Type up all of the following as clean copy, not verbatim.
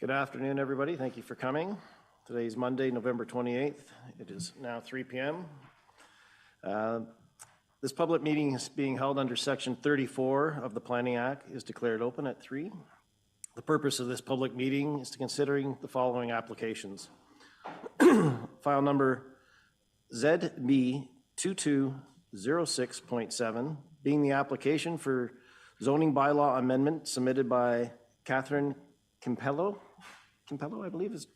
Good afternoon, everybody. Thank you for coming. Today is Monday, November 28th. It is now 3 p.m. This public meeting is being held under Section 34 of the Planning Act, is declared open at 3. The purpose of this public meeting is to considering the following applications. File number ZB 2206.7, being the application for zoning bylaw amendment submitted by Catherine Campello, I believe is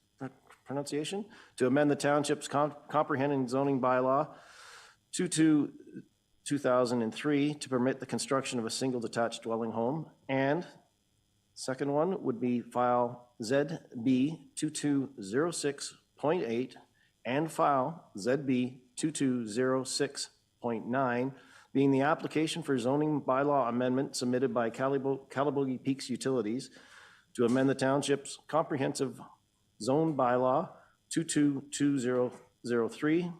pronunciation, to amend the township's comprehensive zoning bylaw 2003 to permit the construction of a single detached dwelling home. And second one would be file ZB 2206.8 and file ZB 2206.9, being the application for zoning bylaw amendment submitted by Calabogie Peaks Utilities to amend the township's comprehensive zone bylaw 222003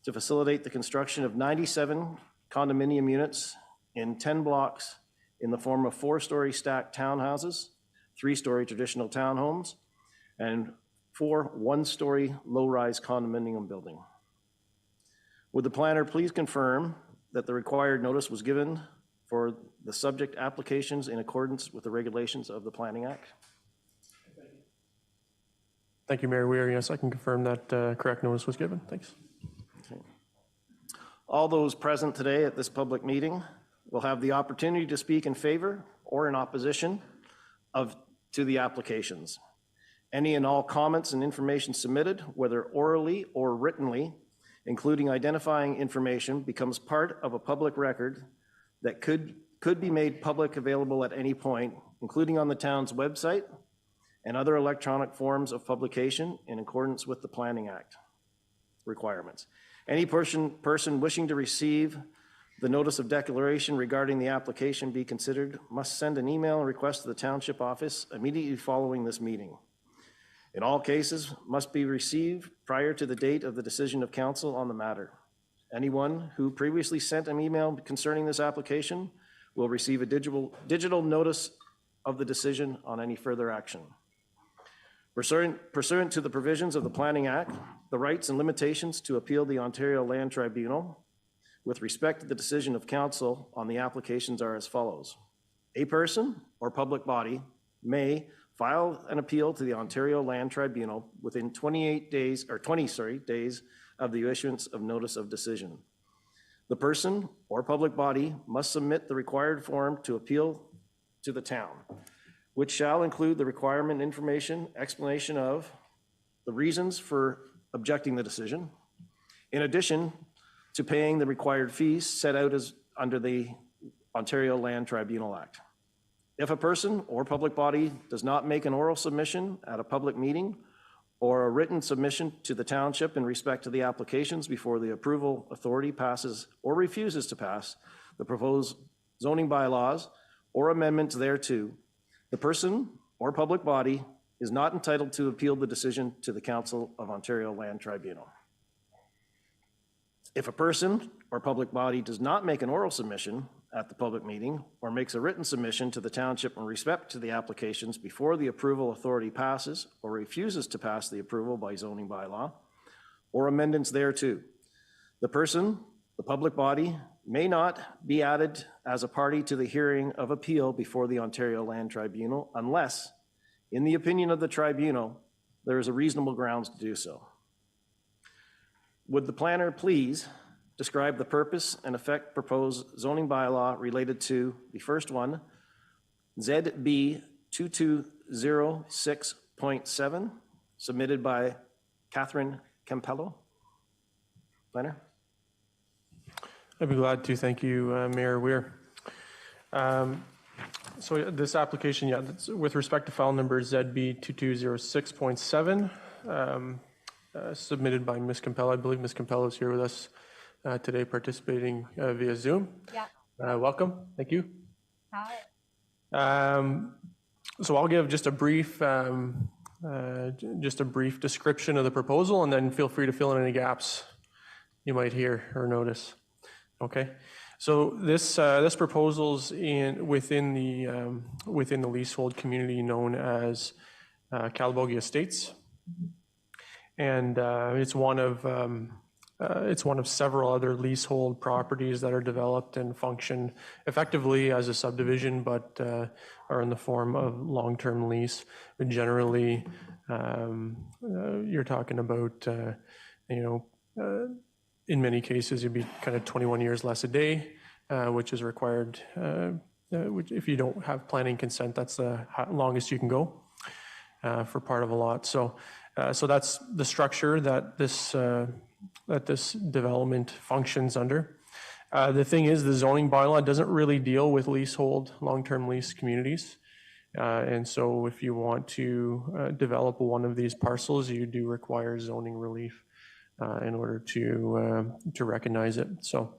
to facilitate the construction of 97 condominium units in 10 blocks in the form of 4-story stacked townhouses, 3-story traditional townhomes, and 4 1-story low-rise condominium building. Would the planner please confirm that the required notice was given for the subject applications in accordance with the regulations of the Planning Act? Thank you, Mayor Weir. Yes, I can confirm that correct notice was given. Thanks. Okay. All those present today at this public meeting will have the opportunity to speak in favor or in opposition to the applications. Any and all comments and information submitted, whether orally or writtenly, including identifying information, becomes part of a public record that could be made public available at any point, including on the town's website and other electronic forms of publication in accordance with the Planning Act requirements. Any person wishing to receive the notice of declaration regarding the application be considered must send an email and request to the township office immediately following this meeting. In all cases, must be received prior to the date of the decision of council on the matter. Anyone who previously sent an email concerning this application will receive a digital notice of the decision on any further action. Pursuant to the provisions of the Planning Act, the rights and limitations to appeal the Ontario Land Tribunal with respect to the decision of council on the applications are as follows. A person or public body may file an appeal to the Ontario Land Tribunal within 20 days of the issuance of notice of decision. The person or public body must submit the required form to appeal to the town, which shall include the requirement information, explanation of the reasons for objecting the decision, in addition to paying the required fees set out as under the Ontario Land Tribunal Act. If a person or public body does not make an oral submission at a public meeting or a written submission to the township in respect to the applications before the approval authority passes or refuses to pass the proposed zoning bylaws or amendments thereto, the person or public body is not entitled to appeal the decision to the Council of Ontario Land Tribunal. If a person or public body does not make an oral submission at the public meeting or makes a written submission to the township in respect to the applications before the approval authority passes or refuses to pass the approval by zoning bylaw or amendments thereto, the person, the public body, may not be added as a party to the hearing of appeal before the Ontario Land Tribunal unless, in the opinion of the tribunal, there is a reasonable grounds to do so. Would the planner please describe the purpose and effect proposed zoning bylaw related to the first one, ZB 2206.7, submitted by Catherine Campello? Planner? I'd be glad to. Thank you, Mayor Weir. So this application, with respect to file number ZB 2206.7, submitted by Ms. Campello. I believe Ms. Campello is here with us today, participating via Zoom. Yeah. Welcome. Thank you. Hi. So I'll give just a brief description of the proposal, and then feel free to fill in any gaps you might hear or notice. Okay. So this proposals within the leasehold community known as Calabogie Estates. And it's one of several other leasehold properties that are developed and function effectively as a subdivision, but are in the form of long-term lease. But generally, you're talking about, in many cases, you'd be kind of 21 years less a day, which is required. Which, if you don't have planning consent, that's the longest you can go for part of a lot. So that's the structure that this development functions under. The thing is, the zoning bylaw doesn't really deal with leasehold, long-term lease communities. And so if you want to develop one of these parcels, you do require zoning relief in order to recognize it. So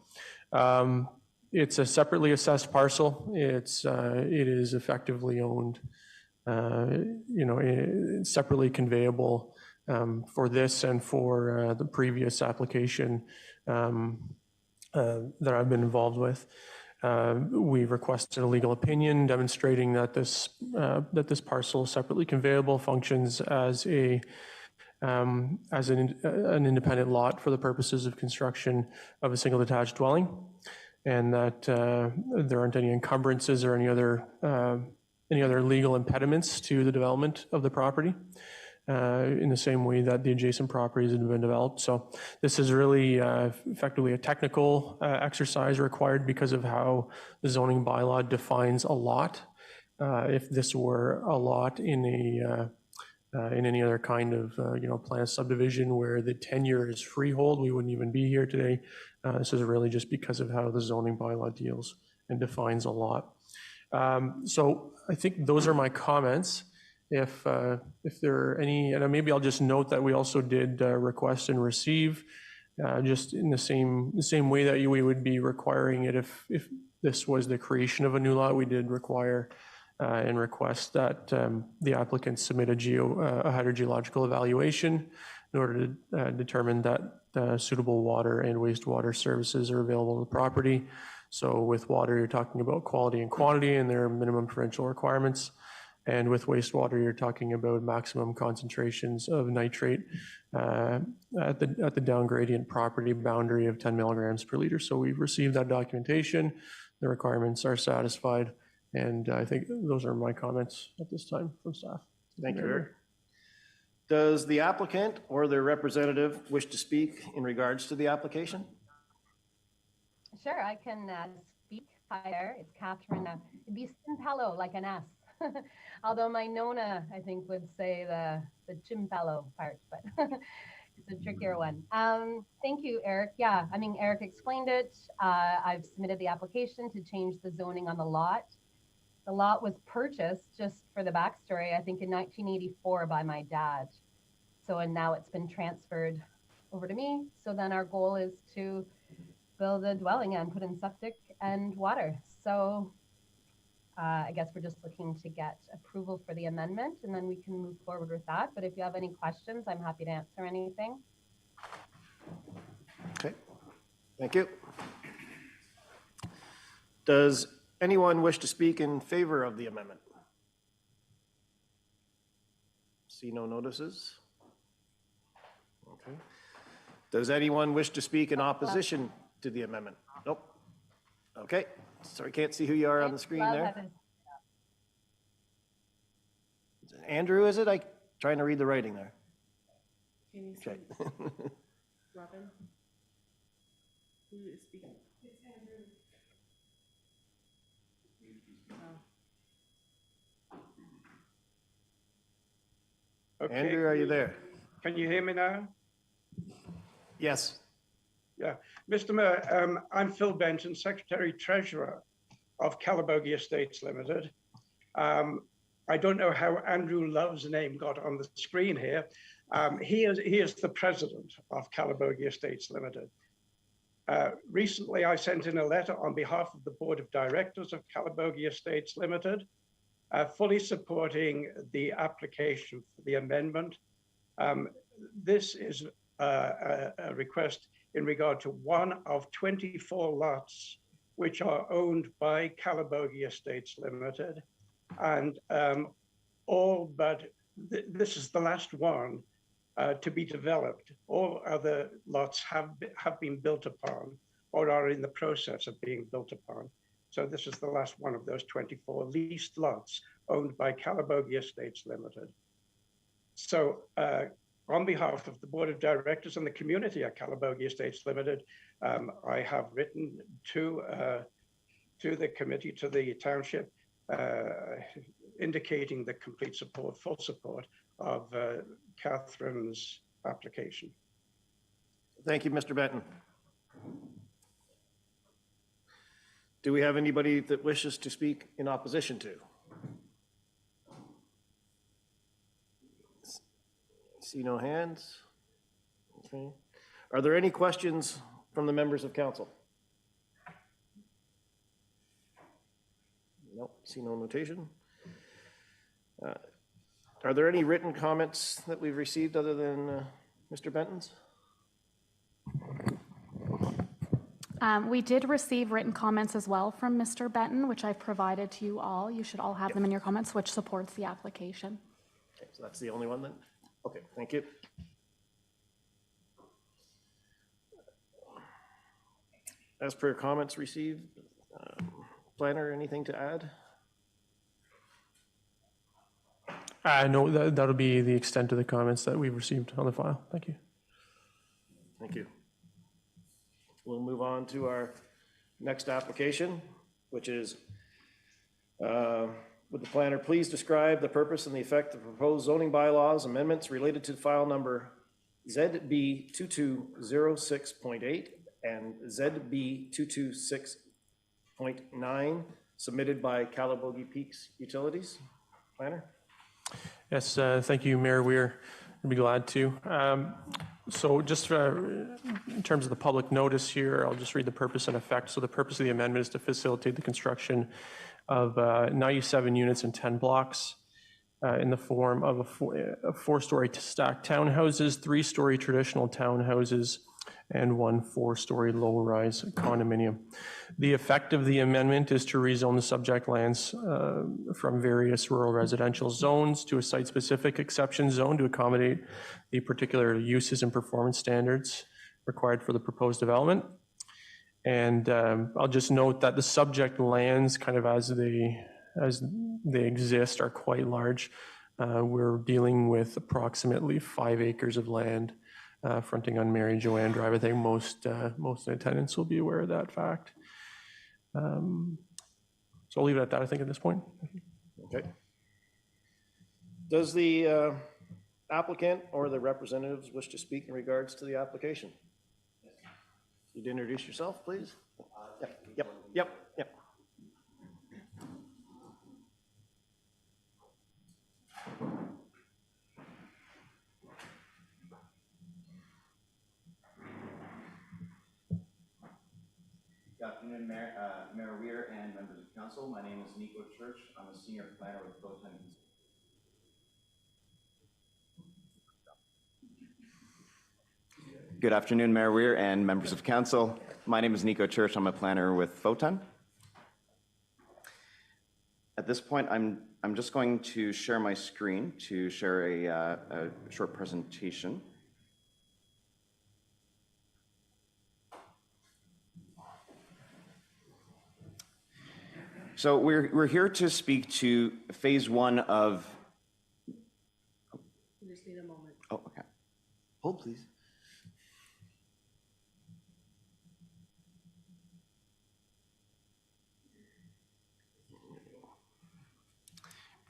it's a separately assessed parcel. It is effectively owned, separately conveyable for this and for the previous application that I've been involved with. We requested a legal opinion demonstrating that this parcel, separately conveyable, functions as an independent lot for the purposes of construction of a single detached dwelling, and that there aren't any encumbrances or any other legal impediments to the development of the property in the same way that the adjacent properties have been developed. So this is really effectively a technical exercise required because of how the zoning bylaw defines a lot. If this were a lot in any other kind of planned subdivision where the tenure is freehold, we wouldn't even be here today. This is really just because of how the zoning bylaw deals and defines a lot. So I think those are my comments. If there are any, and maybe I'll just note that we also did request and receive, just in the same way that we would be requiring it if this was the creation of a new lot. We did require and request that the applicant submit a hydrogeological evaluation in order to determine that suitable water and wastewater services are available on the property. So with water, you're talking about quality and quantity, and there are minimum provincial requirements. And with wastewater, you're talking about maximum concentrations of nitrate at the down gradient property boundary of 10 milligrams per liter. So we've received that documentation. The requirements are satisfied. And I think those are my comments at this time from staff. Thank you, Eric. Does the applicant or their representative wish to speak in regards to the application? Sure, I can speak. Hi there, it's Catherine. It'd be Simpello, like an S. Although my Nona, I think, would say the Chimpello part, but it's a trickier one. Thank you, Eric. Yeah, I mean, Eric explained it. I've submitted the application to change the zoning on the lot. The lot was purchased, just for the backstory, I think in 1984 by my dad. So, and now it's been transferred over to me. So then our goal is to build a dwelling and put in septic and water. So I guess we're just looking to get approval for the amendment, and then we can move forward with that. But if you have any questions, I'm happy to answer anything. Okay, thank you. Does anyone wish to speak in favor of the amendment? See no notices. Okay. Does anyone wish to speak in opposition to the amendment? Nope. Okay. Sorry, can't see who you are on the screen there. Is it Andrew, is it? I'm trying to read the writing there. Can you see? Okay. Robin? Who is speaking? It's Andrew. Okay. Andrew, are you there? Can you hear me now? Yes. Yeah. Mr. Mayor, I'm Phil Benton, Secretary Treasurer of Calabogie Estates Limited. I don't know how Andrew Love's name got on the screen here. He is the president of Calabogie Estates Limited. Recently, I sent in a letter on behalf of the Board of Directors of Calabogie Estates Limited, fully supporting the application for the amendment. This is a request in regard to one of 24 lots which are owned by Calabogie Estates Limited, and all but this is the last one to be developed. All other lots have been built upon or are in the process of being built upon. So this is the last one of those 24 leased lots owned by Calabogie Estates Limited. So on behalf of the Board of Directors and the community at Calabogie Estates Limited, I have written to the committee, to the township, indicating the complete support, full support of Catherine's application. Thank you, Mr. Benton. Do we have anybody that wishes to speak in opposition to? See no hands. Okay. Are there any questions from the members of council? Nope, see no notation. Are there any written comments that we've received other than Mr. Benton's? We did receive written comments as well from Mr. Benton, which I've provided to you all. You should all have them in your comments, which supports the application. Okay, so that's the only one then? Okay, thank you. As per comments received, planner, anything to add? No, that'll be the extent of the comments that we've received on the file. Thank you. Thank you. We'll move on to our next application, which is, would the planner please describe the purpose and the effect of proposed zoning bylaws amendments related to file number ZB 2206.8 and ZB 226.9 submitted by Calabogie Peaks Utilities? Planner? Yes, thank you, Mayor Weir. I'd be glad to. So just in terms of the public notice here, I'll just read the purpose and effect. So the purpose of the amendment is to facilitate the construction of 97 units and 10 blocks in the form of a four-story stacked townhouses, three-story traditional townhouses, and one four-story low-rise condominium. The effect of the amendment is to rezone the subject lands from various rural residential zones to a site-specific exception zone to accommodate the particular uses and performance standards required for the proposed development. And I'll just note that the subject lands, kind of as they exist, are quite large. We're dealing with approximately 5 acres of land fronting on Mary Joanne Drive. I think most attendants will be aware of that fact. So I'll leave it at that, I think, at this point. Okay. Does the applicant or the representatives wish to speak in regards to the application? You'd introduce yourself, please? Yep. Good afternoon, Mayor Weir and members of council. My name is Nico Church. I'm a senior planner with Photon. Good afternoon, Mayor Weir and members of council. My name is Nico Church. I'm a planner with Photon. At this point, I'm just going to share my screen to share a short presentation. So we're here to speak to phase one of. We just need a moment. Oh, okay. Hold, please.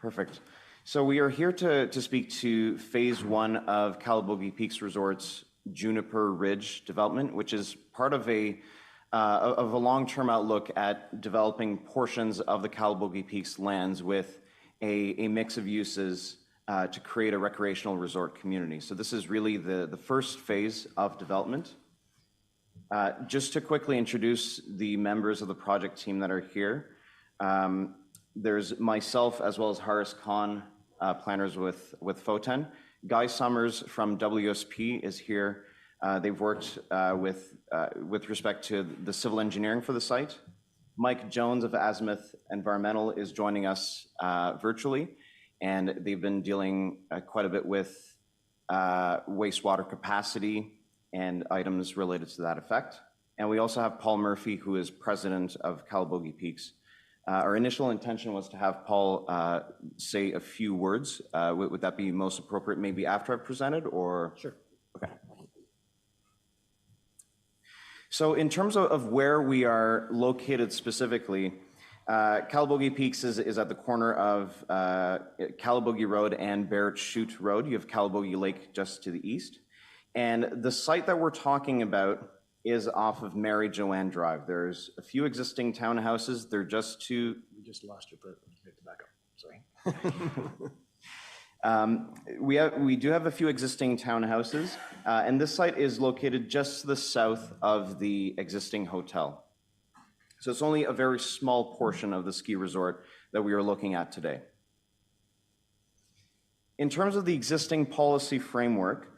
Perfect. So we are here to speak to phase one of Calabogie Peaks Resort's Juniper Ridge development, which is part of a long-term outlook at developing portions of the Calabogie Peaks lands with a mix of uses to create a recreational resort community. So this is really the first phase of development. Just to quickly introduce the members of the project team that are here. There's myself as well as Haris Khan, planners with Photon. Guy Summers from WSP is here. They've worked with respect to the civil engineering for the site. Mike Jones of Azimuth Environmental is joining us virtually. and they've been dealing quite a bit with wastewater capacity and items related to that effect. And we also have Paul Murphy, who is president of Calabogie Peaks. Our initial intention was to have Paul say a few words. Would that be most appropriate maybe after I've presented, or? Sure. Okay. So in terms of where we are located specifically, Calabogie Peaks is at the corner of Calabogie Road and Barrett Chute Road. You have Calabogie Lake just to the east. And the site that we're talking about is off of Mary Joanne Drive. There's a few existing townhouses. They're just to... You just lost your foot. You have to back up. Sorry. We do have a few existing townhouses, and this site is located just to the south of the existing hotel. So it's only a very small portion of the ski resort that we are looking at today. In terms of the existing policy framework,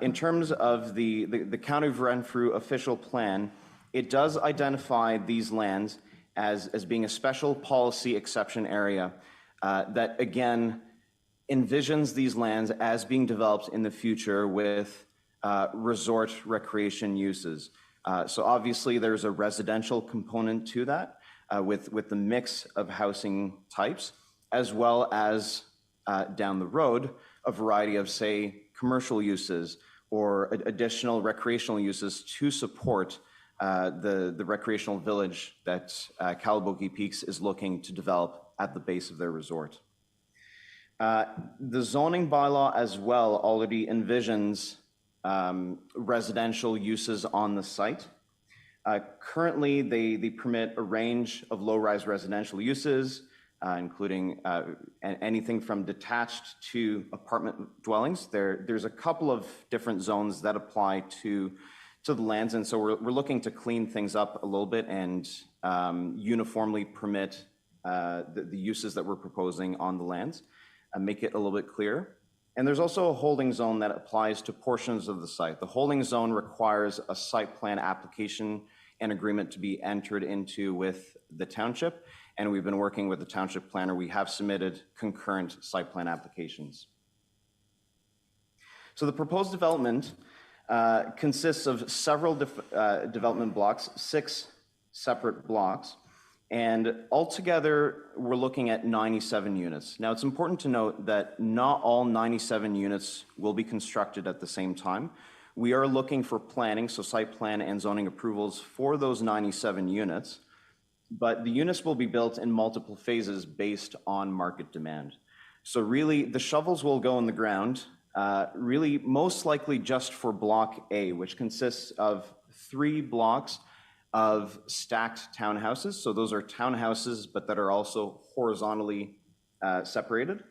in terms of the County of Renfrew official plan, it does identify these lands as being a special policy exception area that, again, envisions these lands as being developed in the future with resort recreation uses. So obviously there's a residential component to that with the mix of housing types, as well as down the road, a variety of, say, commercial uses or additional recreational uses to support the recreational village that Calabogie Peaks is looking to develop at the base of their resort. The zoning bylaw as well already envisions residential uses on the site. Currently, they permit a range of low-rise residential uses, including anything from detached to apartment dwellings. There's a couple of different zones that apply to the lands, and so we're looking to clean things up a little bit and uniformly permit the uses that we're proposing on the lands and make it a little bit clearer. And there's also a holding zone that applies to portions of the site. The holding zone requires a site plan application and agreement to be entered into with the township, and we've been working with the township planner. We have submitted concurrent site plan applications. So the proposed development consists of several development blocks, 6 separate blocks, and altogether we're looking at 97 units. Now it's important to note that not all 97 units will be constructed at the same time. We are looking for planning, so site plan and zoning approvals for those 97 units, but the units will be built in multiple phases based on market demand. So really the shovels will go in the ground, really most likely just for block A, which consists of 3 blocks of stacked townhouses. So those are townhouses, but that are also horizontally separated.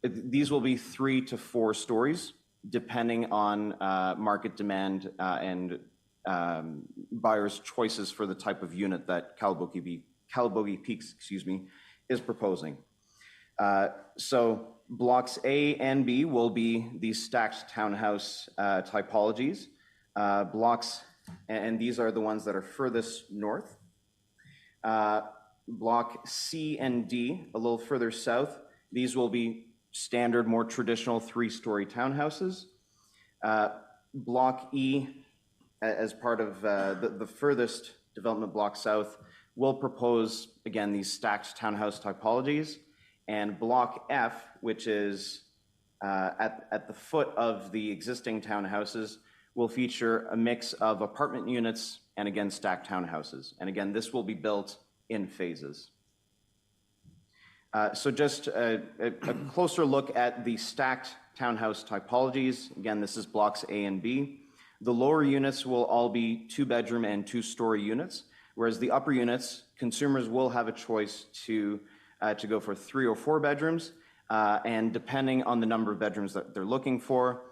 These will be 3 to 4 stories, depending on market demand and buyers' choices for the type of unit that Calabogie Peaks, is proposing. So blocks A and B will be these stacked townhouse typologies. Blocks, and these are the ones that are furthest north. Block C and D, a little further south, these will be standard, more traditional 3-story townhouses. Block E, as part of the furthest development block south, will propose, again, these stacked townhouse typologies. And block F, which is at the foot of the existing townhouses, will feature a mix of apartment units and, again, stacked townhouses. And again, this will be built in phases. So just a closer look at the stacked townhouse typologies. Again, this is blocks A and B. The lower units will all be 2-bedroom and 2-story units, whereas the upper units, consumers will have a choice to go for 3 or 4 bedrooms, and depending on the number of bedrooms that they're looking for,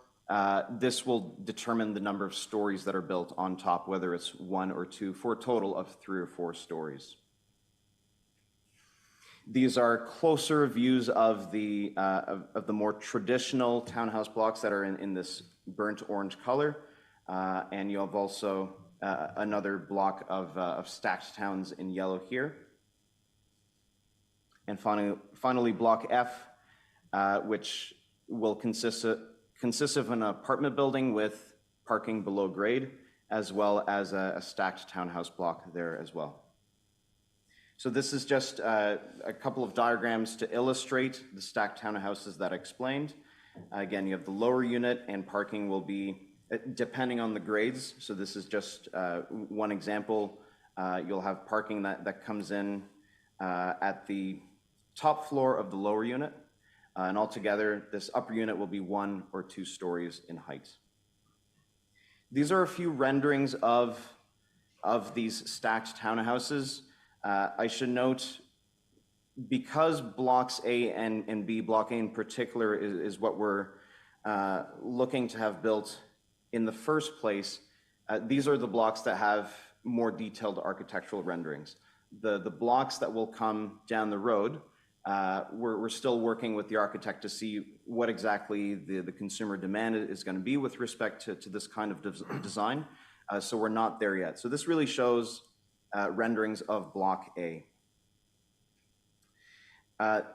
this will determine the number of stories that are built on top, whether it's 1 or 2, for a total of 3 or 4 stories. These are closer views of the more traditional townhouse blocks that are in this burnt orange color, and you have also another block of stacked towns in yellow here. And finally, block F which will consist of an apartment building with parking below grade, as well as a stacked townhouse block there as well. So this is just a couple of diagrams to illustrate the stacked townhouses that I explained. Again, you have the lower unit, and parking will be depending on the grades. So this is just one example. You'll have parking that comes in at the top floor of the lower unit. And altogether, this upper unit will be 1 or 2 stories in height. These are a few renderings of these stacked townhouses. I should note, because blocks A and B, block A in particular is what we're looking to have built in the first place, these are the blocks that have more detailed architectural renderings. The blocks that will come down the road, we're still working with the architect to see what exactly the consumer demand is going to be with respect to this kind of design. So we're not there yet. So this really shows renderings of block A.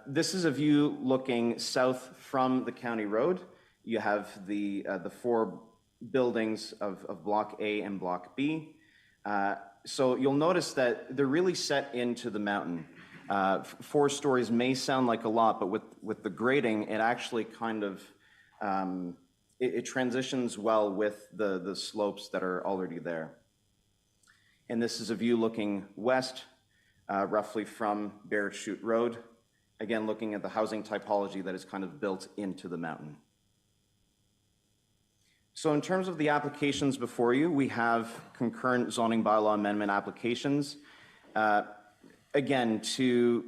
This is a view looking south from the county road. You have the 4 buildings of block A and block B. So you'll notice that they're really set into the mountain. 4 stories may sound like a lot, but with the grading, it actually kind of, it transitions well with the slopes that are already there. And this is a view looking west, roughly from Bear Chute Road. Again, looking at the housing typology that is kind of built into the mountain. So in terms of the applications before you, we have concurrent zoning bylaw amendment applications. Again, to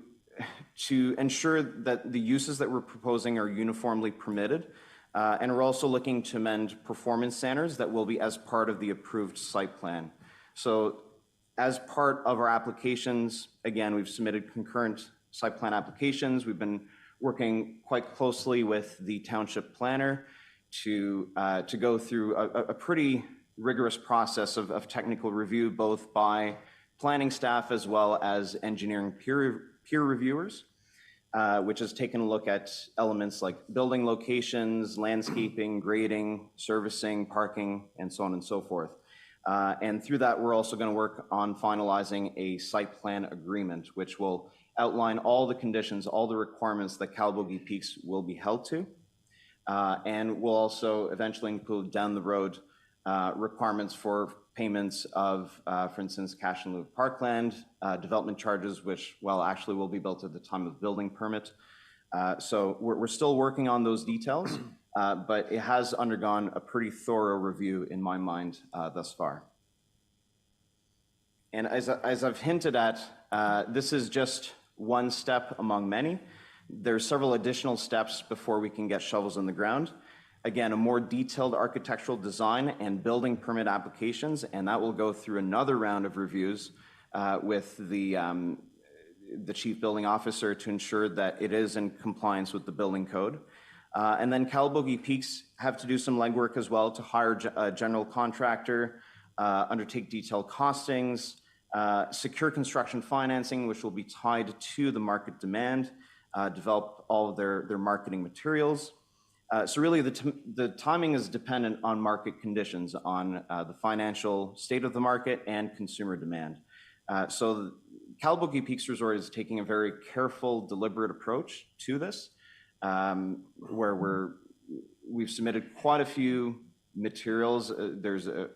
ensure that the uses that we're proposing are uniformly permitted, and we're also looking to amend performance standards that will be as part of the approved site plan. So as part of our applications, again, we've submitted concurrent site plan applications. We've been working quite closely with the township planner to go through a pretty rigorous process of technical review, both by planning staff as well as engineering peer reviewers, which has taken a look at elements like building locations, landscaping, grading, servicing, parking, and so on and so forth. And through that, we're also going to work on finalizing a site plan agreement, which will outline all the conditions, all the requirements that Calabogie Peaks will be held to. And we'll also eventually include down the road requirements for payments of, for instance, cash in lieu of parkland, development charges, which, well, actually will be built at the time of building permit. So we're still working on those details, but it has undergone a pretty thorough review in my mind thus far. And as I've hinted at, this is just one step among many. There's several additional steps before we can get shovels in the ground. Again, a more detailed architectural design and building permit applications, and that will go through another round of reviews with the chief building officer to ensure that it is in compliance with the building code. And then Calabogie Peaks have to do some legwork as well to hire a general contractor, undertake detailed costings, secure construction financing, which will be tied to the market demand, develop all of their marketing materials. So really the timing is dependent on market conditions, on the financial state of the market and consumer demand. So Calabogie Peaks Resort is taking a very careful, deliberate approach to this, where we've submitted quite a few materials. There's a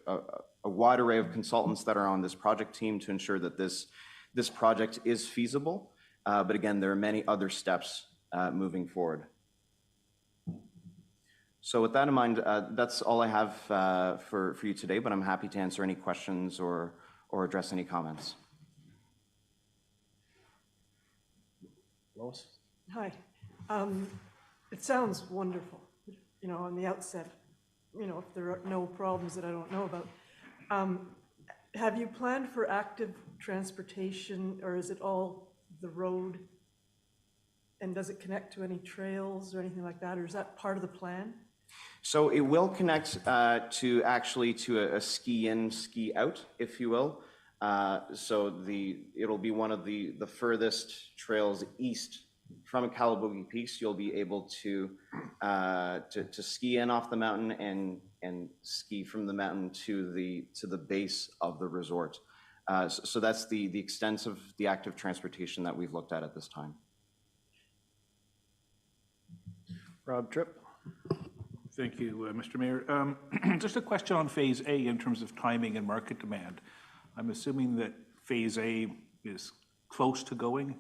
wide array of consultants that are on this project team to ensure that this project is feasible. But again, there are many other steps moving forward. So with that in mind, that's all I have for you today, but I'm happy to answer any questions or address any comments. Lois? Hi. It sounds wonderful, you know, on the outset, you know, if there are no problems that I don't know about. Have you planned for active transportation, or is it all the road? And does it connect to any trails or anything like that, or is that part of the plan? So it will connect to a ski in, ski out, if you will. So it'll be one of the furthest trails east from Calabogie Peaks, you'll be able to ski in off the mountain and ski from the mountain to the base of the resort. So that's the extent of the active transportation that we've looked at this time. Rob Tripp? Thank you, Mr. Mayor. Just a question on Phase A in terms of timing and market demand. I'm assuming that Phase A is close to going?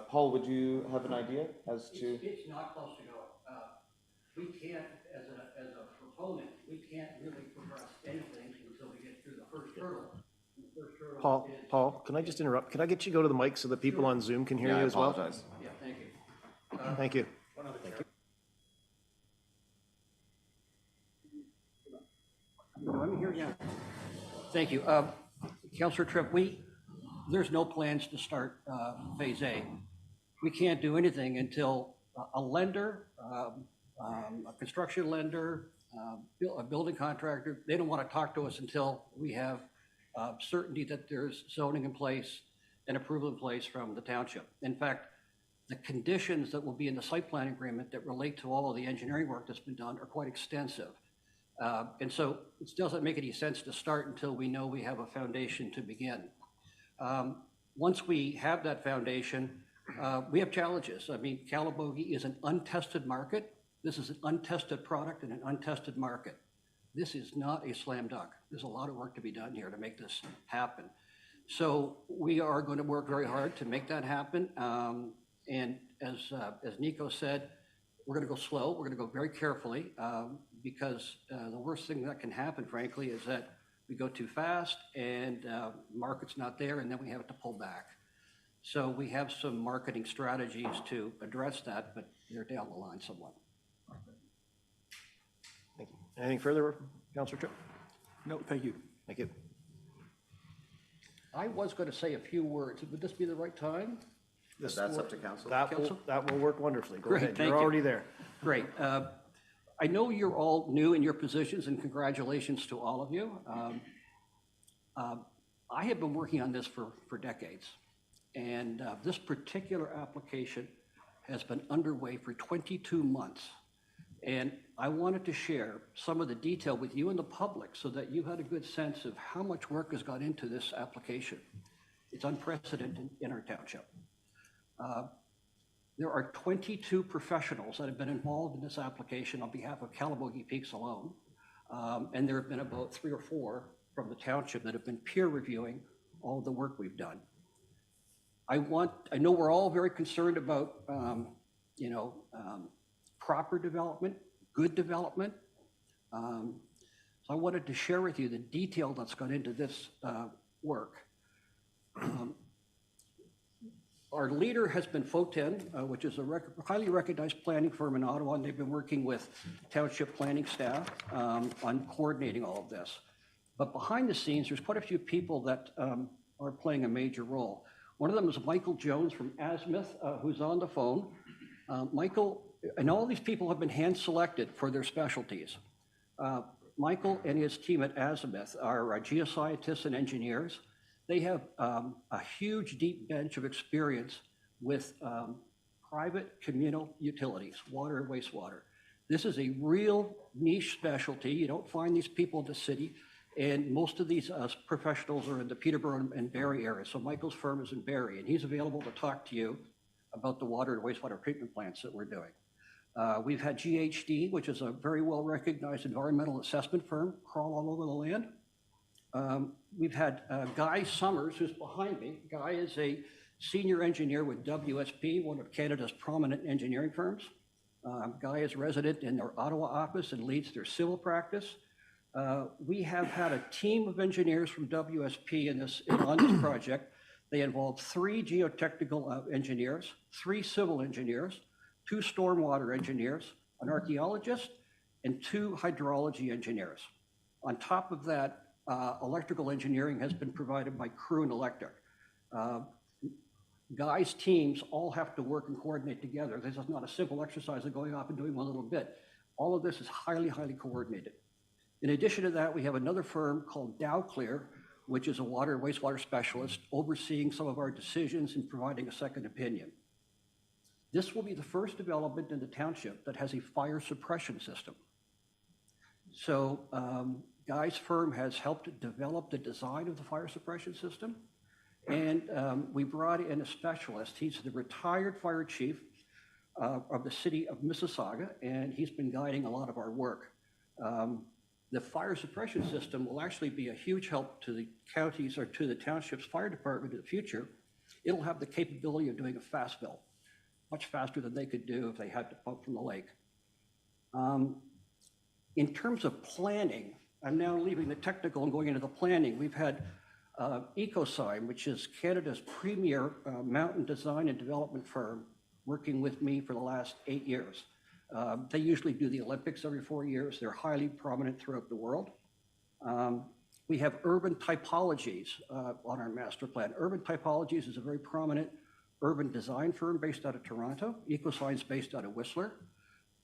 Paul, would you have an idea as to? It's not close to go. We can't, as a proponent, we can't really progress anything until we get through the first hurdle. The first hurdle is- Paul, can I just interrupt? Can I get you to go to the mic so the people on Zoom can hear Yeah, you I as well? apologize. Yeah, thank you. Thank you. I'm here, yeah. Thank you. Councillor Tripp, there's no plans to start Phase A. We can't do anything until a lender, a construction lender, a building contractor, they don't want to talk to us until we have certainty that there's zoning in place and approval in place from the township. In fact, the conditions that will be in the site plan agreement that relate to all of the engineering work that's been done are quite extensive. And so it doesn't make any sense to start until we know we have a foundation to begin. Once we have that foundation, we have challenges. I mean, Calabogie is an untested market. This is an untested product in an untested market. This is not a slam dunk. There's a lot of work to be done here to make this happen. So we are going to work very hard to make that happen. And as Nico said, we're going to go slow. We're going to go very carefully because the worst thing that can happen, frankly, is that we go too fast and market's not there, and then we have to pull back. So we have some marketing strategies to address that, but they're down the line somewhat. Thank you. Anything further, Councillor Tripp? No, thank you. Thank you. I was going to say a few words. Would this be the right time? That's up to council. That will work wonderfully. Go Great, ahead. thank You're you. already there. Great. I know you're all new in your positions, and congratulations to all of you. I have been working on this for decades, and this particular application has been underway for 22 months. And I wanted to share some of the detail with you and the public so that you had a good sense of how much work has gone into this application. It's unprecedented in our township. There are 22 professionals that have been involved in this application on behalf of Calabogie Peaks alone. And there have been about 3 or 4 from the township that have been peer reviewing all the work we've done. I know we're all very concerned about, proper development, good development. So I wanted to share with you the detail that's gone into this work. Our leader has been Foten, which is a highly recognized planning firm in Ottawa, and they've been working with township planning staff on coordinating all of this. But behind the scenes, there's quite a few people that are playing a major role. One of them is Michael Jones from Azimuth, who's on the phone. Michael, and all these people have been hand-selected for their specialties. Michael and his team at Azimuth are geoscientists and engineers. They have a huge, deep bench of experience with private communal utilities, water and wastewater. This is a real niche specialty. You don't find these people in the city, and most of these professionals are in the Peterborough and Barrie area. So Michael's firm is in Barrie, and he's available to talk to you about the water and wastewater treatment plants that we're doing. We've had GHD, which is a very well-recognized environmental assessment firm, crawl all over the land. We've had Guy Summers, who's behind me. Guy is a senior engineer with WSP, one of Canada's prominent engineering firms. Guy is resident in their Ottawa office and leads their civil practice. We have had a team of engineers from WSP on this project. They involved 3 geotechnical engineers, 3 civil engineers, 2 stormwater engineers, an archaeologist, and 2 hydrology engineers. On top of that, electrical engineering has been provided by Crew and Electric. Guys' teams all have to work and coordinate together. This is not a simple exercise of going off and doing one little bit. All of this is highly, highly coordinated. In addition to that, we have another firm called Dowclear, which is a water and wastewater specialist overseeing some of our decisions and providing a second opinion. This will be the first development in the township that has a fire suppression system. So Guy's firm has helped develop the design of the fire suppression system. And we brought in a specialist. He's the retired fire chief of the city of Mississauga, and he's been guiding a lot of our work. The fire suppression system will actually be a huge help to the counties or to the township's fire department in the future. It'll have the capability of doing a fast fill, much faster than they could do if they had to pump from the lake. In terms of planning, I'm now leaving the technical and going into the planning. We've had EcoSign, which is Canada's premier mountain design and development firm, working with me for the last 8 years. They usually do the Olympics every 4 years. They're highly prominent throughout the world. We have Urban Typologies on our master plan. Urban Typologies is a very prominent urban design firm based out of Toronto. EcoSign's based out of Whistler.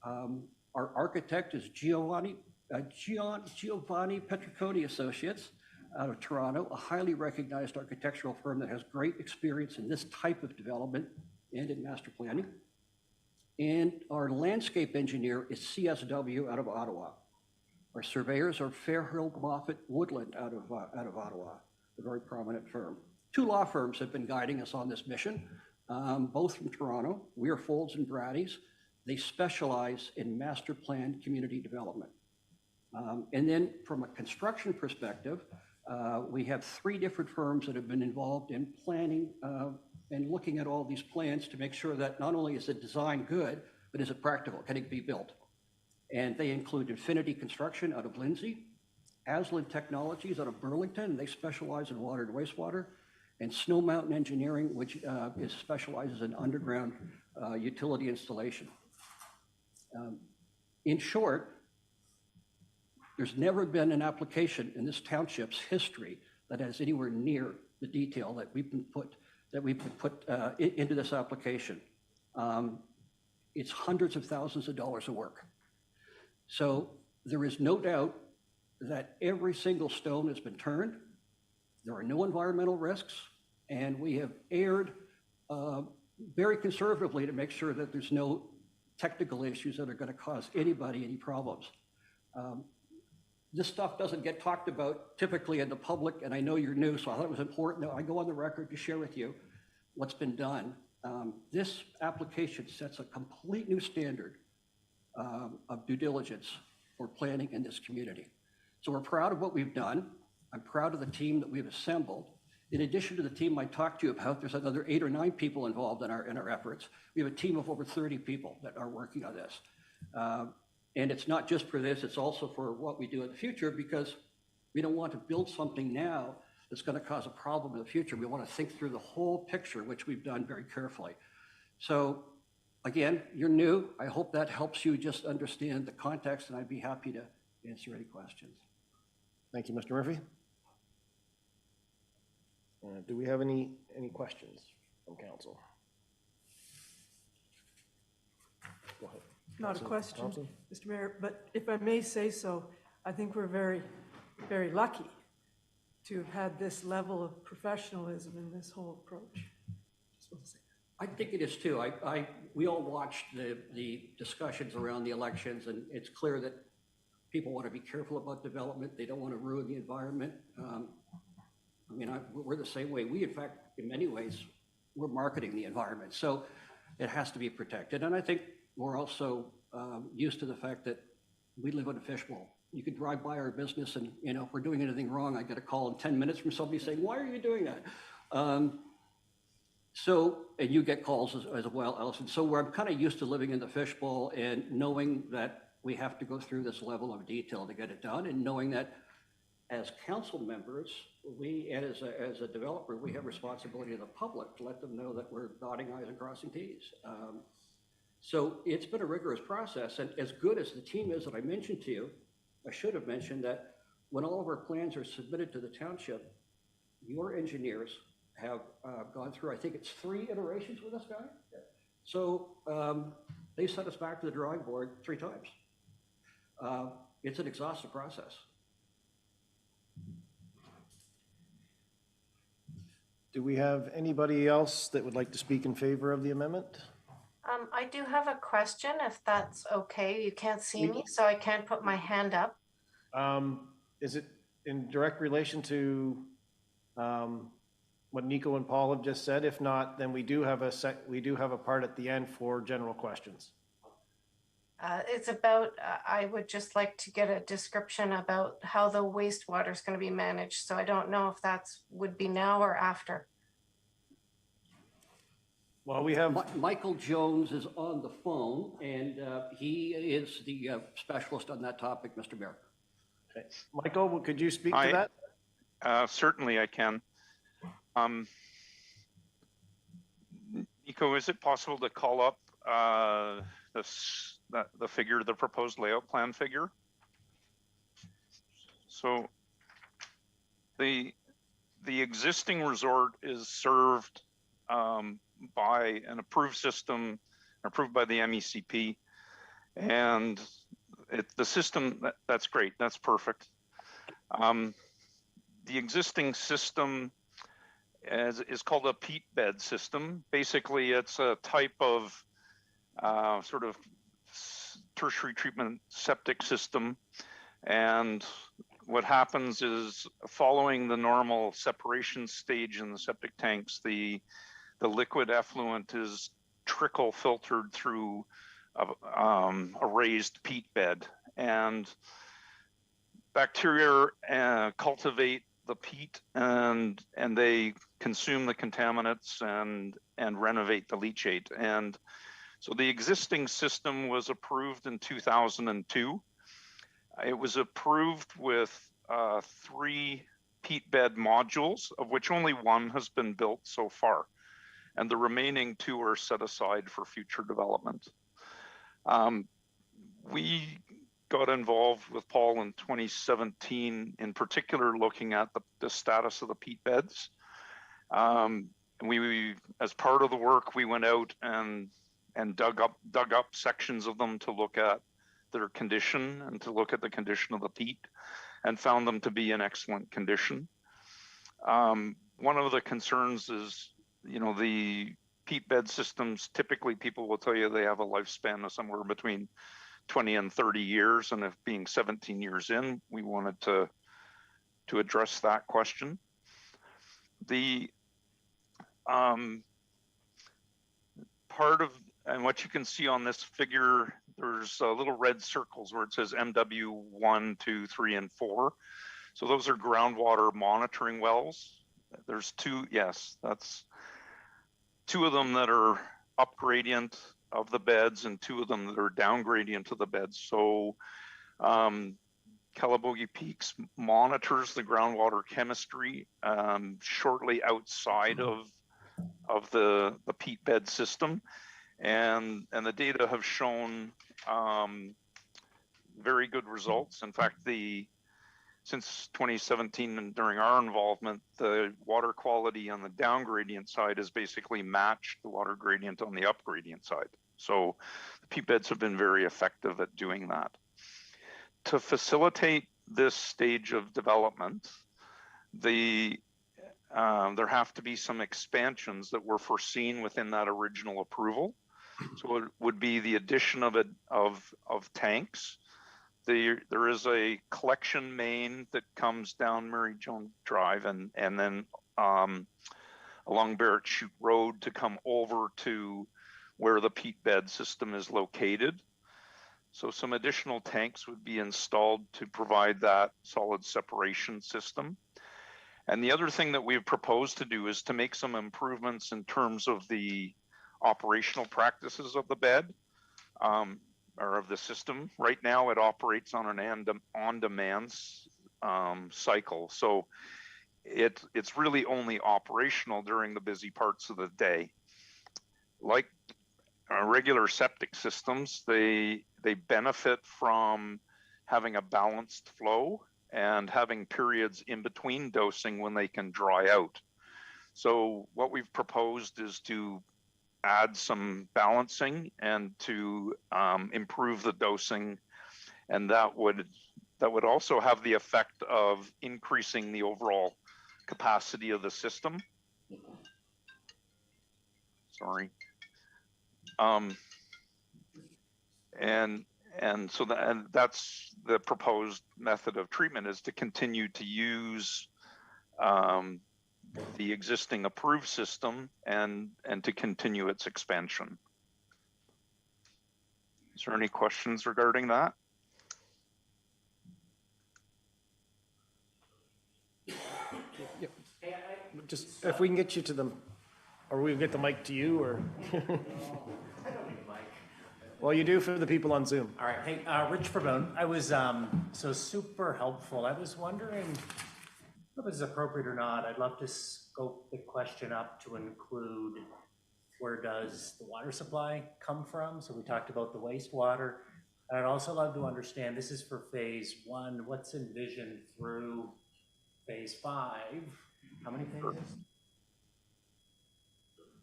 Our architect is Giovanni Petriconi Associates out of Toronto, a highly recognized architectural firm that has great experience in this type of development and in master planning. And our landscape engineer is CSW out of Ottawa. Our surveyors are Fairhill Moffett Woodland out of Ottawa, a very prominent firm. 2 law firms have been guiding us on this mission, both from Toronto, Weir Folds and Brady's. They specialize in master plan community development. And then from a construction perspective, we have 3 different firms that have been involved in planning and looking at all these plans to make sure that not only is the design good, but is it practical, can it be built? And they include Infinity Construction out of Lindsay, Aslan Technologies out of Burlington, and they specialize in water and wastewater, and Snow Mountain Engineering, which specializes in underground utility installation. In short, there's never been an application in this township's history that has anywhere near the detail that we've put into this application. It's hundreds of thousands of dollars of work. So there is no doubt that every single stone has been turned. There are no environmental risks, and we have erred very conservatively to make sure that there's no technical issues that are going to cause anybody any problems. This stuff doesn't get talked about typically in the public, and I know you're new, so I thought it was important that I go on the record to share with you what's been done. This application sets a complete new standard of due diligence for planning in this community. So we're proud of what we've done. I'm proud of the team that we've assembled. In addition to the team I talked to you about, there's another 8 or 9 people involved in our efforts. We have a team of over 30 people that are working on this. And it's not just for this, it's also for what we do in the future, because we don't want to build something now that's going to cause a problem in the future. We want to think through the whole picture, which we've done very carefully. So again, you're new. I hope that helps you just understand the context, and I'd be happy to answer any questions. Thank you, Mr. Murphy. Do we have any questions from council? Go ahead. Not a question, Thompson? Mr. Mayor, but if I may say so, I think we're very, very lucky to have had this level of professionalism in this whole approach. Just want to say that. I think it is too. We all watched the discussions around the elections, and it's clear that people want to be careful about development. They don't want to ruin the environment. I mean, we're the same way. We, in fact, in many ways, we're marketing the environment. So it has to be protected. And I think we're also used to the fact that we live in a fishbowl. You could drive by our business and, you know, if we're doing anything wrong, I get a call in 10 minutes from somebody saying, why are you doing that? And you get calls as well, Allison. So I'm kind of used to living in the fishbowl and knowing that we have to go through this level of detail to get it done, and knowing that as council members, and as a developer, we have responsibility to the public to let them know that we're dotting I's and crossing T's. So it's been a rigorous process, and as good as the team is that I mentioned to you, I should have mentioned that when all of our plans are submitted to the township, your engineers have gone through, I think it's 3 iterations with this guy. So they sent us back to the drawing board 3 times. It's an exhaustive process. Do we have anybody else that would like to speak in favor of the amendment? I do have a question, if that's okay. You can't see me, so I can't put my hand up. Is it in direct relation to what Nico and Paul have just said? If not, then we do have a part at the end for general questions. It's about, I would just like to get a description about how the wastewater is going to be managed. So I don't know if that's would be now or after. Well, we have, Michael Jones is on the phone, and he is the specialist on that topic, Mr. Mayor. okay. Michael, could you speak to that? Certainly I can. Nico, is it possible to call up the figure, the proposed layout plan figure? So the existing resort is served by an approved system, approved by the MECP, and the system, that's great, that's perfect. The existing system is called a peat bed system. Basically, it's a type of sort of tertiary treatment septic system. And what happens is, following the normal separation stage in the septic tanks, the liquid effluent is trickle filtered through a raised peat bed, and bacteria cultivate the peat, and they consume the contaminants and renovate the leachate. And so the existing system was approved in 2002. It was approved with 3 peat bed modules, of which only 1 has been built so far, and the remaining 2 are set aside for future development. We got involved with Paul in 2017, in particular looking at the status of the peat beds. We, as part of the work, we went out and dug up sections of them to look at their condition and to look at the condition of the peat, and found them to be in excellent condition. One of the concerns is, the peat bed systems, typically people will tell you they have a lifespan of somewhere between 20 and 30 years, and if being 17 years in, we wanted to address that question. The part of, and what you can see on this figure, there's little red circles where it says MW 1, 2, 3, and 4. So those are groundwater monitoring wells. There's 2, yes, that's 2 of them that are up gradient of the beds, and 2 of them that are down gradient of the beds. So Calabogie Peaks monitors the groundwater chemistry shortly outside of the peat bed system, and the data have shown very good results. In fact, since 2017 and during our involvement, the water quality on the down gradient side has basically matched the water gradient on the up gradient side. So the peat beds have been very effective at doing that. To facilitate this stage of development, there have to be some expansions that were foreseen within that original approval. So it would be the addition of tanks. There is a collection main that comes down Mary Jones Drive and then along Barrett Chute Road to come over to where the peat bed system is located. So some additional tanks would be installed to provide that solid separation system. And the other thing that we've proposed to do is to make some improvements in terms of the operational practices of the bed, or of the system. Right now it operates on an on-demand cycle. So it's really only operational during the busy parts of the day. Like regular septic systems, they benefit from having a balanced flow and having periods in between dosing when they can dry out. So what we've proposed is to add some balancing and to improve the dosing, and that would also have the effect of increasing the overall capacity of the system. Sorry. And so that's the proposed method of treatment, is to continue to use the existing approved system and to continue its expansion. Is there any questions regarding that? Just, if we can get you to the, or we can get the mic to you, or? I don't need a mic. Well, you do for the people on Zoom. All right, hey, Rich Perbone, I was, so super helpful. I was wondering if it's appropriate or not. I'd love to scope the question up to include where does the water supply come from? So we talked about the wastewater. And I'd also love to understand, this is for phase 1, what's envisioned through phase 5? How many phases?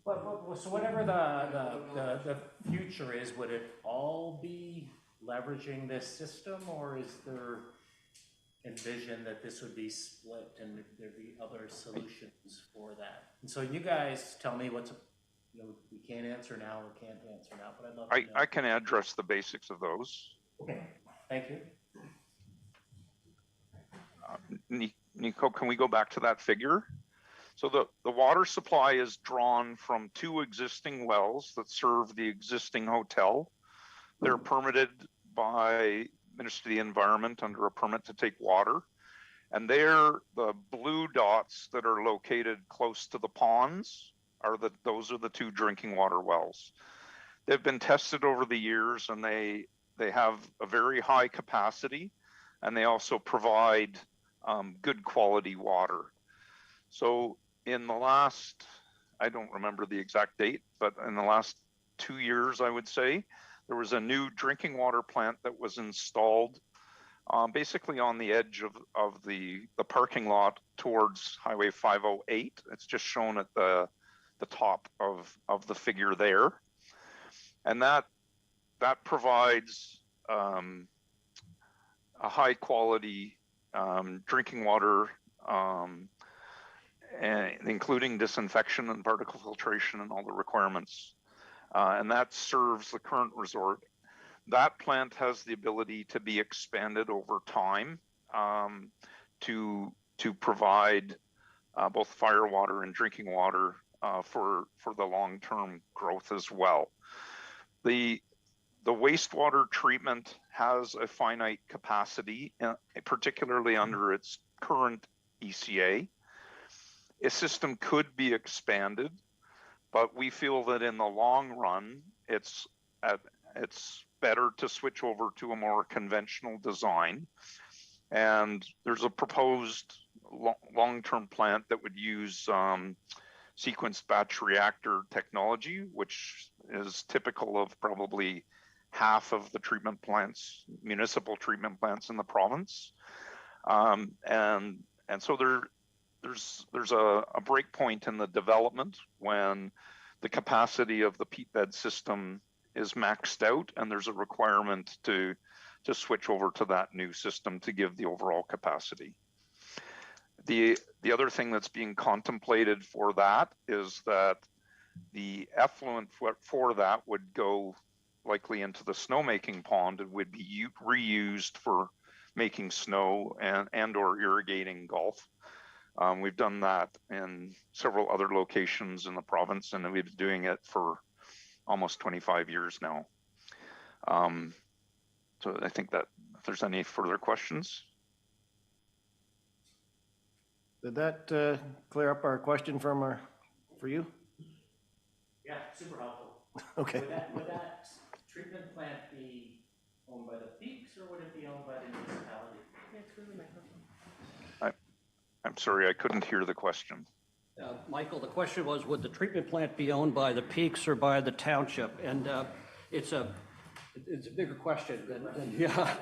Well, so whatever the future is, would it all be leveraging this system, or is there envision that this would be split and there'd be other solutions for that? And so you guys tell me what's, we can't answer now or can't answer now, but I'd love to know. I can address the basics of those. Okay, thank you. Nico, can we go back to that figure? So the water supply is drawn from 2 existing wells that serve the existing hotel. They're permitted by Ministry of the Environment under a permit to take water. And they're the blue dots that are located close to the ponds those are the 2 drinking water wells. They've been tested over the years, and they have a very high capacity, and they also provide good quality water. So in the last, I don't remember the exact date, but in the last 2 years, I would say, there was a new drinking water plant that was installed basically on the edge of the parking lot towards Highway 508. It's just shown at the top of the figure there. And that provides a high quality drinking water, and including disinfection and particle filtration and all the requirements. And that serves the current resort. That plant has the ability to be expanded over time to provide both fire water and drinking water for the long-term growth as well. The wastewater treatment has a finite capacity, particularly under its current ECA. A system could be expanded, but we feel that in the long run, it's better to switch over to a more conventional design. And there's a proposed long-term plant that would use sequenced batch reactor technology, which is typical of probably half of the treatment plants, municipal treatment plants in the province. And so there's a break point in the development when the capacity of the peat bed system is maxed out, and there's a requirement to switch over to that new system to give the overall capacity. The other thing that's being contemplated for that is that the effluent for that would go likely into the snowmaking pond and would be reused for making snow and or irrigating golf. We've done that in several other locations in the province, and we've been doing it for almost 25 years now. So I think that if there's any further questions. Did that clear up our question for you? Yeah, super helpful. Okay. Would that treatment plant be owned by the Peaks, or would it be owned by the municipality? Yeah, through the microphone. I'm sorry, I couldn't hear the question. Michael, the question was, would the treatment plant be owned by the Peaks or by the Township? And it's a bigger question than yeah.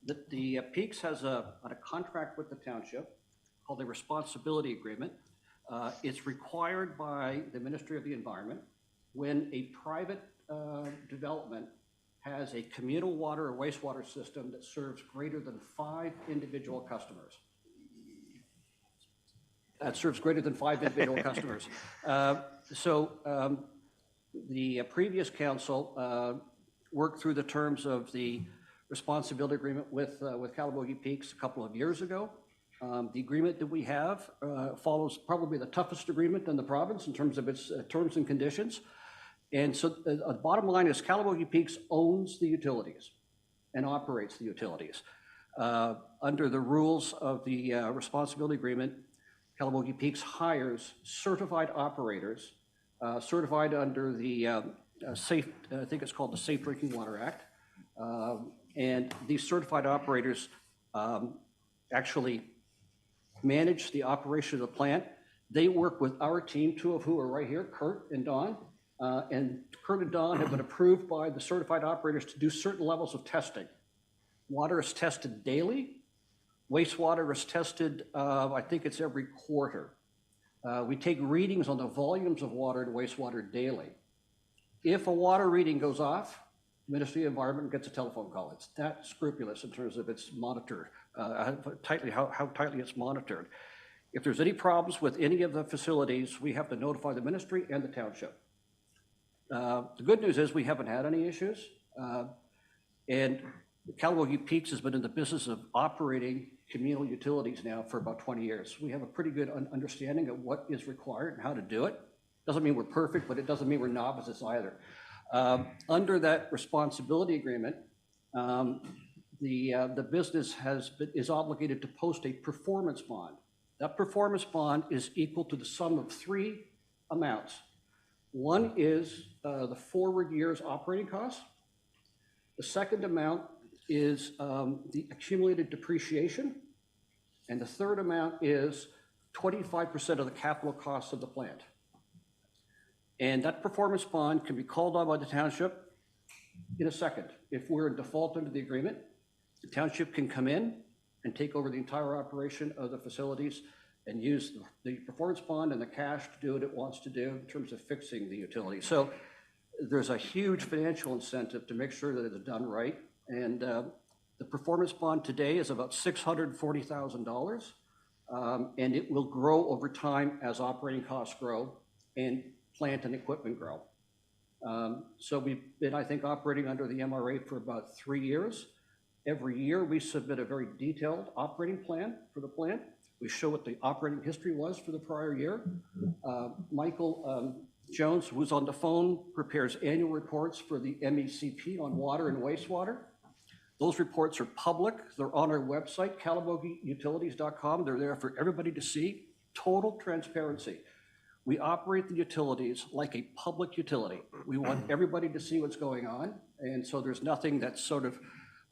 The Peaks has a contract with the Township called a responsibility agreement. It's required by the Ministry of the Environment when a private development has a communal water or wastewater system that serves greater than 5 individual customers. that serves greater than 5 individual customers. The previous council worked through the terms of the responsibility agreement with Calabogie Peaks a couple of years ago. The agreement that we have follows probably the toughest agreement in the province in terms of its terms and conditions. And so the bottom line is Calabogie Peaks owns the utilities and operates the utilities. Under the rules of the responsibility agreement, Calabogie Peaks hires certified operators, certified under the safe, I think it's called the Safe Drinking Water Act. And these certified operators actually manage the operation of the plant. They work with our team, 2 of who are right here, Kurt and Don. And Kurt and Don have been approved by the certified operators to do certain levels of testing. Water is tested daily. Wastewater is tested, I think it's every quarter. We take readings on the volumes of water and wastewater daily. If a water reading goes off, Ministry of Environment gets a telephone call. It's that scrupulous in terms of its monitored, how tightly it's monitored. If there's any problems with any of the facilities, we have to notify the ministry and the township. The good news is we haven't had any issues. And Calabogie Peaks has been in the business of operating communal utilities now for about 20 years. We have a pretty good understanding of what is required and how to do it. Doesn't mean we're perfect, but it doesn't mean we're novices either. Under that responsibility agreement, the business is obligated to post a performance bond. That performance bond is equal to the sum of 3 amounts. One is the forward year's operating costs. The second amount is the accumulated depreciation. And the third amount is 25% of the capital costs of the plant. And that performance bond can be called on by the township in a second. If we're in default under the agreement, the township can come in and take over the entire operation of the facilities and use the performance bond and the cash to do what it wants to do in terms of fixing the utility. So there's a huge financial incentive to make sure that it's done right. And the performance bond today is about $640,000, and it will grow over time as operating costs grow and plant and equipment grow. So we've been, I think, operating under the MRA for about 3 years. Every year we submit a very detailed operating plan for the plant. We show what the operating history was for the prior year. Michael Jones, who's on the phone, prepares annual reports for the MECP on water and wastewater. Those reports are public. They're on our website, calabogieutilities.com. They're there for everybody to see. Total transparency. We operate the utilities like a public utility. We want everybody to see what's going on. And so there's nothing that's sort of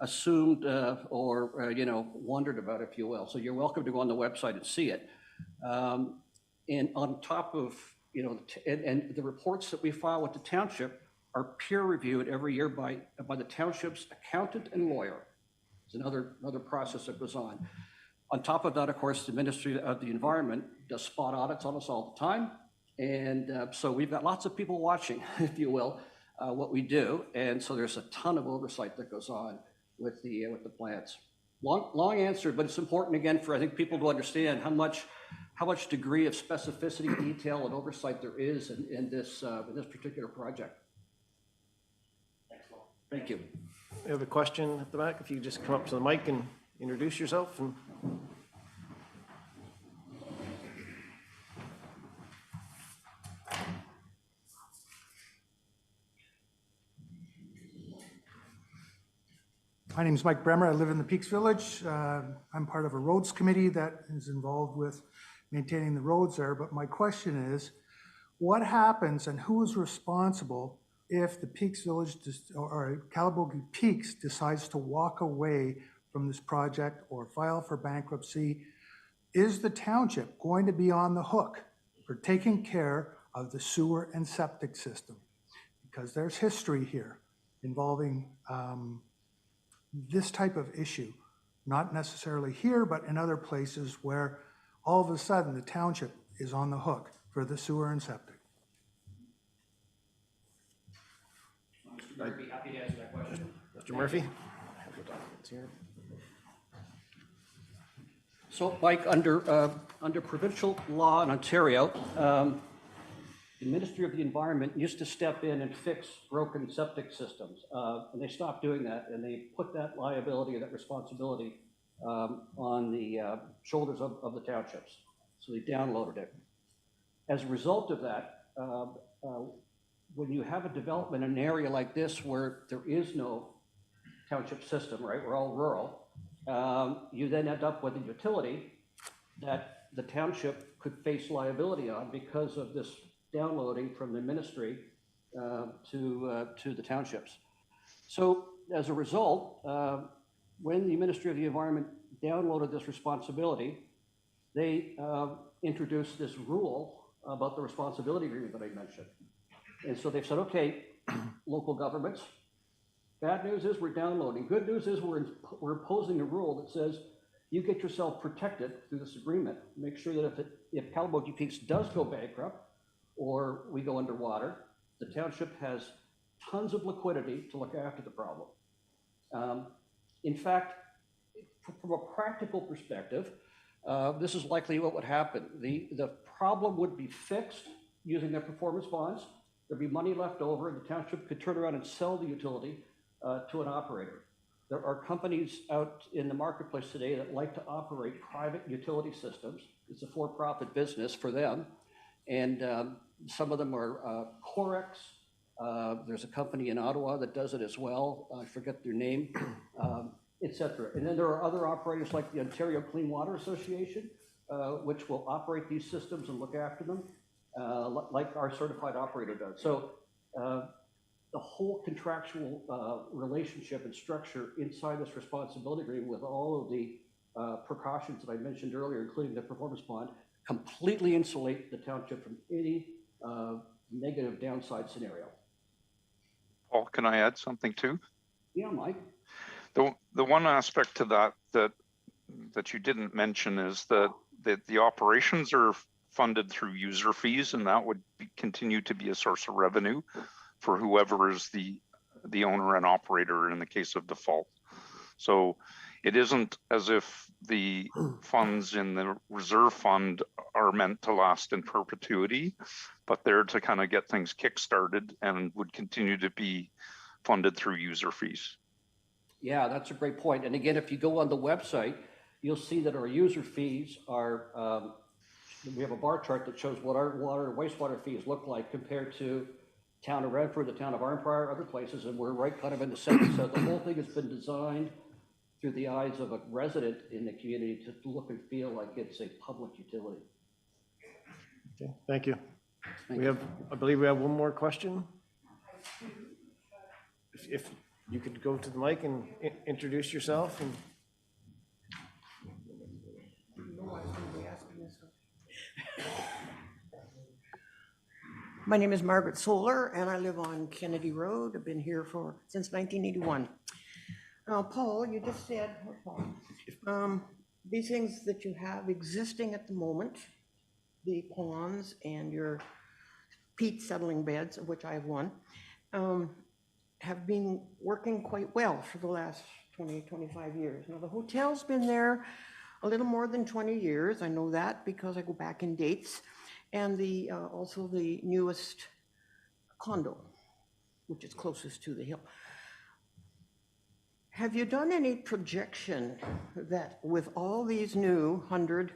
assumed or wondered about, if you will. So you're welcome to go on the website and see it. And on top of, and the reports that we file with the township are peer reviewed every year by the township's accountant and lawyer. It's another process that goes on. On top of that, of course, the Ministry of the Environment does spot audits on us all the time. And so we've got lots of people watching, if you will, what we do. And so there's a ton of oversight that goes on with the plants. Long answer, but it's important again for, I think, people to understand how much degree of specificity, detail, and oversight there is in this particular project. Thank you. We have a question at the back. If you just come up to the mic and introduce yourself. My name is Mike Bremer. I live in the Peaks Village. I'm part of a roads committee that is involved with maintaining the roads there. But my question is, what happens and who is responsible if the Peaks Village or Calabogie Peaks decides to walk away from this project or file for bankruptcy? Is the township going to be on the hook for taking care of the sewer and septic system? Because there's history here involving this type of issue, not necessarily here, but in other places where all of a sudden the township is on the hook for the sewer and septic. Mr. Mayor, I'd be happy to answer that question. Mr. Murphy? So, Mike, under provincial law in Ontario, the Ministry of the Environment used to step in and fix broken septic systems. And they stopped doing that, and they put that liability or that responsibility on the shoulders of the townships. So they downloaded it. As a result of that, when you have a development in an area like this where there is no township system, right, we're all rural, you then end up with a utility that the township could face liability on because of this downloading from the ministry to the townships. So as a result, when the Ministry of the Environment downloaded this responsibility, they introduced this rule about the responsibility agreement that I mentioned. And so they've said, okay, local governments, bad news is we're downloading. Good news is we're imposing a rule that says you get yourself protected through this agreement. Make sure that if Calabogie Peaks does go bankrupt or we go underwater, the township has tons of liquidity to look after the problem. In fact, from a practical perspective, this is likely what would happen. The problem would be fixed using their performance bonds. There'd be money left over, and the township could turn around and sell the utility to an operator. There are companies out in the marketplace today that like to operate private utility systems. It's a for-profit business for them. And some of them are Corex. There's a company in Ottawa that does it as well. I forget their name, et cetera. And then there are other operators like the Ontario Clean Water Association, which will operate these systems and look after them, like our certified operator does. So the whole contractual relationship and structure inside this responsibility agreement with all of the precautions that I mentioned earlier, including the performance bond, completely insulate the township from any negative downside scenario. Paul, can I add something too? Yeah, Mike. The one aspect to that you didn't mention is that the operations are funded through user fees, and that would continue to be a source of revenue for whoever is the owner and operator in the case of default. So it isn't as if the funds in the reserve fund are meant to last in perpetuity, but they're to kind of get things kick-started and would continue to be funded through user fees. Yeah, that's a great point. And again, if you go on the website, you'll see that our user fees are, we have a bar chart that shows what our water and wastewater fees look like compared to town of Redford, the town of Arnprior, other places, and we're right kind of in the center. So the whole thing has been designed through the eyes of a resident in the community to look and feel like it's a public utility. Okay, thank you. I believe we have one more question. If you could go to the mic and introduce yourself and. My name is Margaret Solar, and I live on Kennedy Road. I've been here since 1981. Paul, you just said, these things that you have existing at the moment, the ponds and your peat settling beds, of which I have one, have been working quite well for the last 20, 25 years. Now, the hotel's been there a little more than 20 years. I know that because I go back in dates. And also the newest condo, which is closest to the hill. Have you done any projection that with all these new 100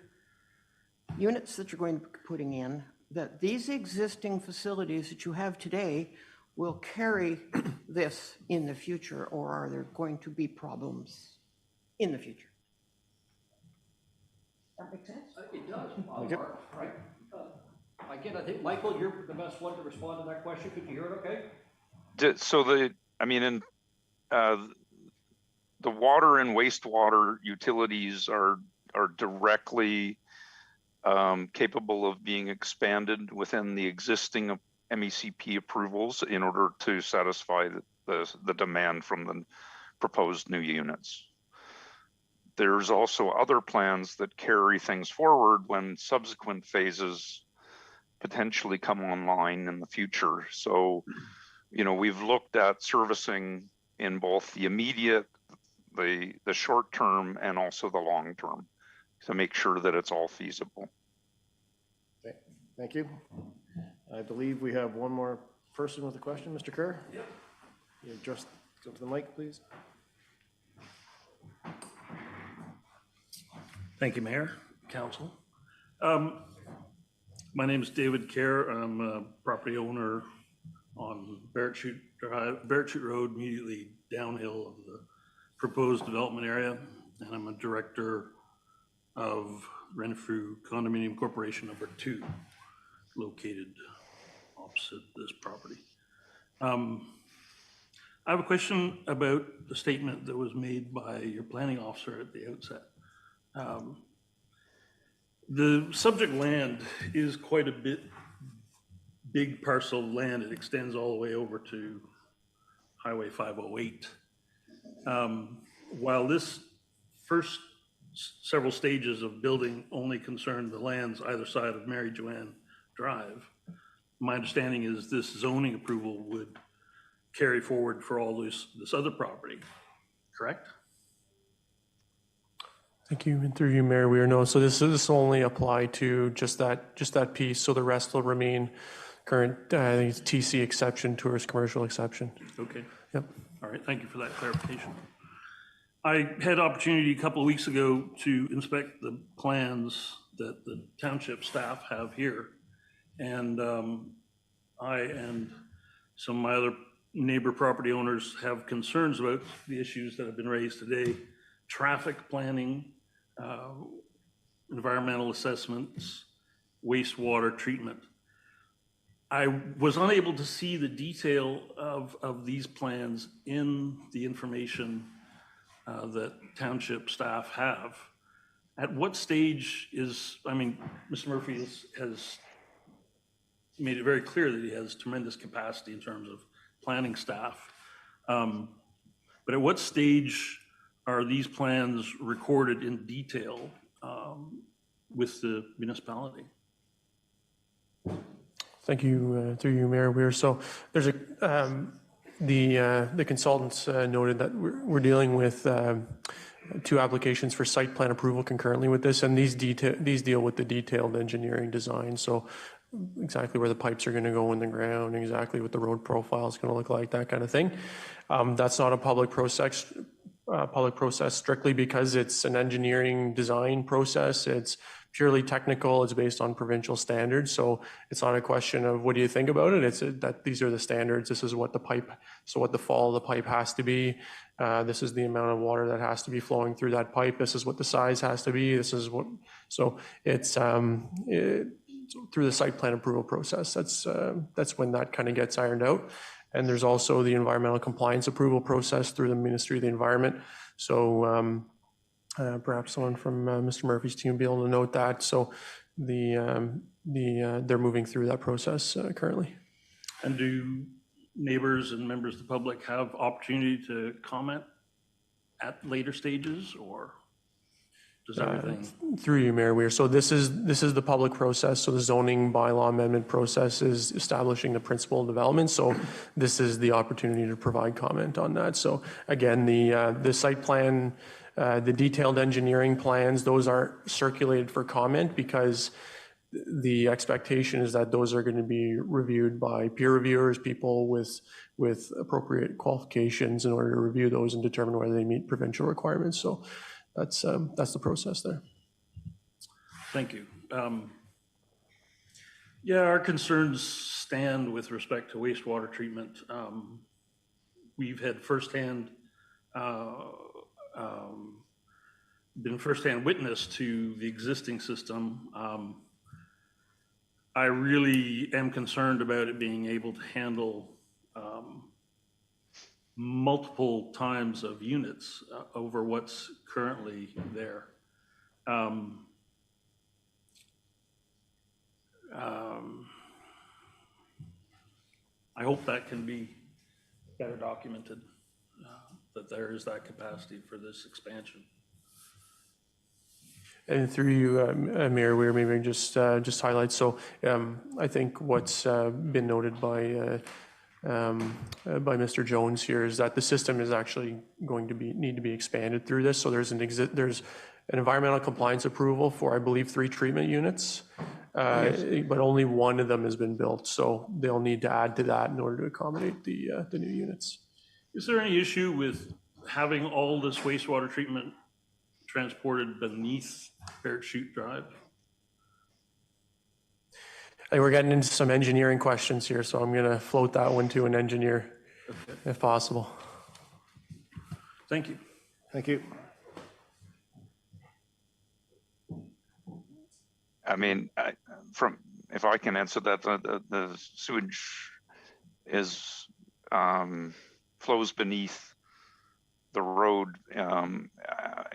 units that you're going to be putting in, that these existing facilities that you have today will carry this in the future, or are there going to be problems in the future? That makes sense? It does, right? Again, I think, Michael, you're the best one to respond to that question. Could you hear it okay? So the water and wastewater utilities are directly capable of being expanded within the existing MECP approvals in order to satisfy the demand from the proposed new units. There's also other plans that carry things forward when subsequent phases potentially come online in the future. So, we've looked at servicing in both the immediate, the short term, and also the long term. to make sure that it's all feasible. Okay, thank you. I believe we have one more person with a question, Mr. Kerr? Yeah. You just go to the mic, please. Thank you, Mayor, Council. My name is David Kerr. I'm a property owner on Barrett Chute Road, immediately downhill of the proposed development area. And I'm a director of Renfrew Condominium Corporation number 2, located opposite this property. I have a question about the statement that was made by your planning officer at the outset. The subject land is quite a bit big parcel of land. It extends all the way over to Highway 508. While this first several stages of building only concerned the lands either side of Mary Joanne Drive, my understanding is this zoning approval would carry forward for all this other property, correct? Thank you, and through you, Mayor Weir. No, so this will only apply to just that piece. So the rest will remain current. I think it's TC exception, tourist commercial exception. Okay. Yep. All right. Thank you for that clarification. I had opportunity a couple of weeks ago to inspect the plans that the township staff have here, and I and some of my other neighbor property owners have concerns about the issues that have been raised today: traffic planning, environmental assessments, wastewater treatment. I was unable to see the detail of these plans in the information that township staff have. At what stage Mr. Murphy has made it very clear that he has tremendous capacity in terms of planning staff. But at what stage are these plans recorded in detail with the municipality? Thank you, through you, Mayor Weir. So there's the consultants noted that we're dealing with 2 applications for site plan approval concurrently with this, and these deal with the detailed engineering design. So exactly where the pipes are going to go in the ground, exactly what the road profile is going to look like, that kind of thing. That's not a public process strictly because it's an engineering design process. It's purely technical. It's based on provincial standards. So it's not a question of what do you think about it. It's that these are the standards. This is what the pipe, so what the fall of the pipe has to be. This is the amount of water that has to be flowing through that pipe. This is what the size has to be. This is what, so it's through the site plan approval process. That's when that kind of gets ironed out. And there's also the environmental compliance approval process through the Ministry of the Environment. So perhaps someone from Mr. Murphy's team will be able to note that. So they're moving through that process currently. And do neighbors and members of the public have opportunity to comment at later stages, or does everything? Through you, Mayor Weir. So this is the public process. So the zoning bylaw amendment process is establishing the principal development. So this is the opportunity to provide comment on that. So again, the site plan, the detailed engineering plans, those aren't circulated for comment because the expectation is that those are going to be reviewed by peer reviewers, people with appropriate qualifications in order to review those and determine whether they meet provincial requirements. So that's the process there. Thank you. Yeah, our concerns stand with respect to wastewater treatment. We've had been firsthand witness to the existing system. I really am concerned about it being able to handle multiple times of units over what's currently there. I hope that can be better documented, that there is that capacity for this expansion. And through you, Mayor Weir, maybe just highlight. So I think what's been noted by by Mr. Jones here is that the system is actually going to need to be expanded through this. So there's an environmental compliance approval for, I believe, 3 treatment units, but only one of them has been built. So they'll need to add to that in order to accommodate the new units. Is there any issue with having all this wastewater treatment transported beneath Barrett Chute Drive? Hey, we're getting into some engineering questions here, so I'm going to float that one to an engineer, if possible. Thank you. Thank you. I mean, if I can answer that, the sewage flows beneath the road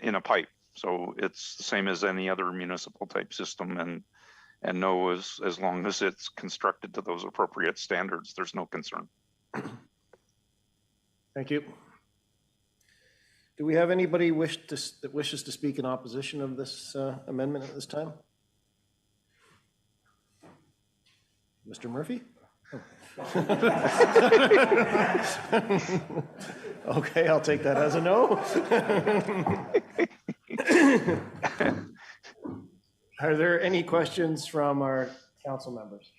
in a pipe. So it's the same as any other municipal type system, and no, as long as it's constructed to those appropriate standards, there's no concern. Thank you. Do we have anybody that wishes to speak in opposition of this amendment at this time? Mr. Murphy? Okay, I'll take that as a no. Are there any questions from our council members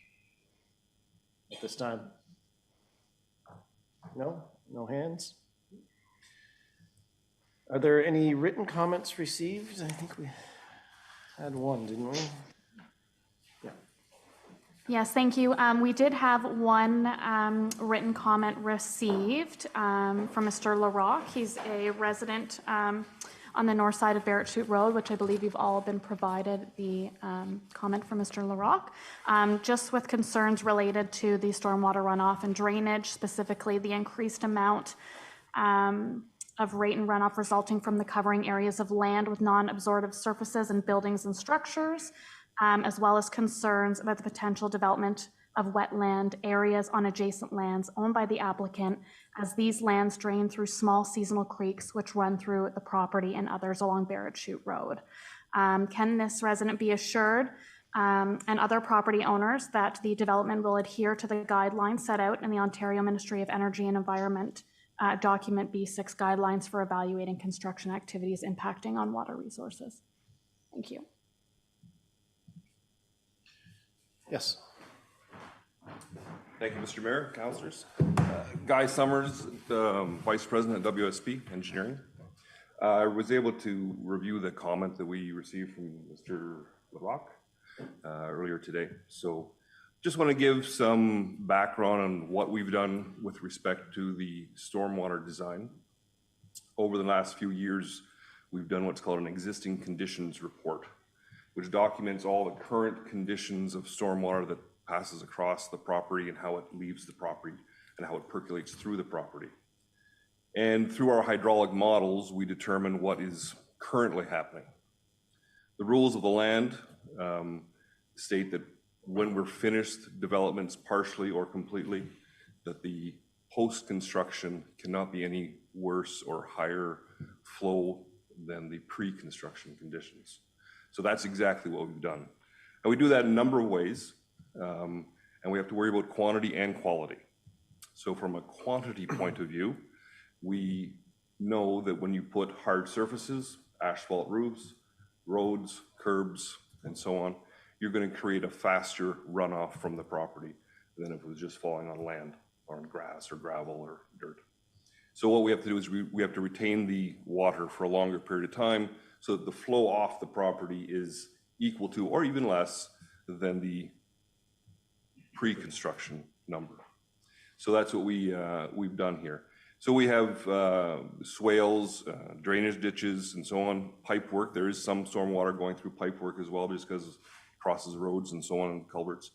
at this time? No? No hands? Are there any written comments received? I think we had one, didn't we? Yeah. Yes, thank you. We did have one written comment received from Mr. LaRock. He's a resident on the north side of Barrett Chute Road, which I believe you've all been provided the comment from Mr. LaRock, just with concerns related to the stormwater runoff and drainage, specifically the increased amount of rate and runoff resulting from the covering areas of land with non-absorptive surfaces and buildings and structures, as well as concerns about the potential development of wetland areas on adjacent lands owned by the applicant, as these lands drain through small seasonal creeks which run through the property and others along Barrett Chute Road. Can this resident be assured and other property owners that the development will adhere to the guidelines set out in the Ontario Ministry of Energy and Environment document B6 guidelines for evaluating construction activities impacting on water resources? Thank you. Yes. Thank you, Mr. Mayor, councilors. Guy Summers, Vice President at WSP Engineering. I was able to review the comment that we received from Mr. LaRock earlier today. So just want to give some background on what we've done with respect to the stormwater design. Over the last few years, we've done what's called an existing conditions report, which documents all the current conditions of stormwater that passes across the property and how it leaves the property and how it percolates through the property. And through our hydraulic models, we determine what is currently happening. The rules of the land state that when we're finished developments partially or completely, that the post-construction cannot be any worse or higher flow than the pre-construction conditions. So that's exactly what we've done. And we do that in a number of ways. And we have to worry about quantity and quality. So from a quantity point of view, we know that when you put hard surfaces, asphalt roofs, roads, curbs, and so on, you're going to create a faster runoff from the property than if it was just falling on land or on grass or gravel or dirt. So what we have to do is we have to retain the water for a longer period of time so that the flow off the property is equal to or even less than the pre-construction number. So that's what we've done here. So we have swales, drainage ditches, and so on, pipe work. There is some stormwater going through pipe work as well, just because it crosses roads and so on, and culverts.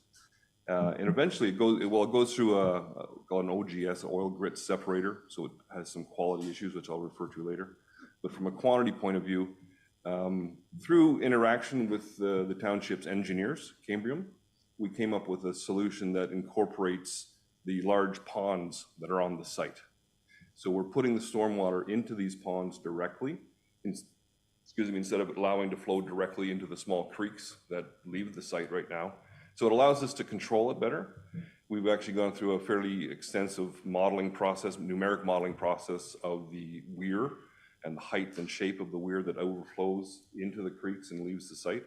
And eventually it goes through called an OGS, oil grit separator, so it has some quality issues, which I'll refer to later. But from a quantity point of view, through interaction with the township's engineers, Cambrium, we came up with a solution that incorporates the large ponds that are on the site. So we're putting the stormwater into these ponds directly, instead of allowing to flow directly into the small creeks that leave the site right now. So it allows us to control it better. We've actually gone through a fairly extensive modeling process, numeric modeling process of the weir and the height and shape of the weir that overflows into the creeks and leaves the site.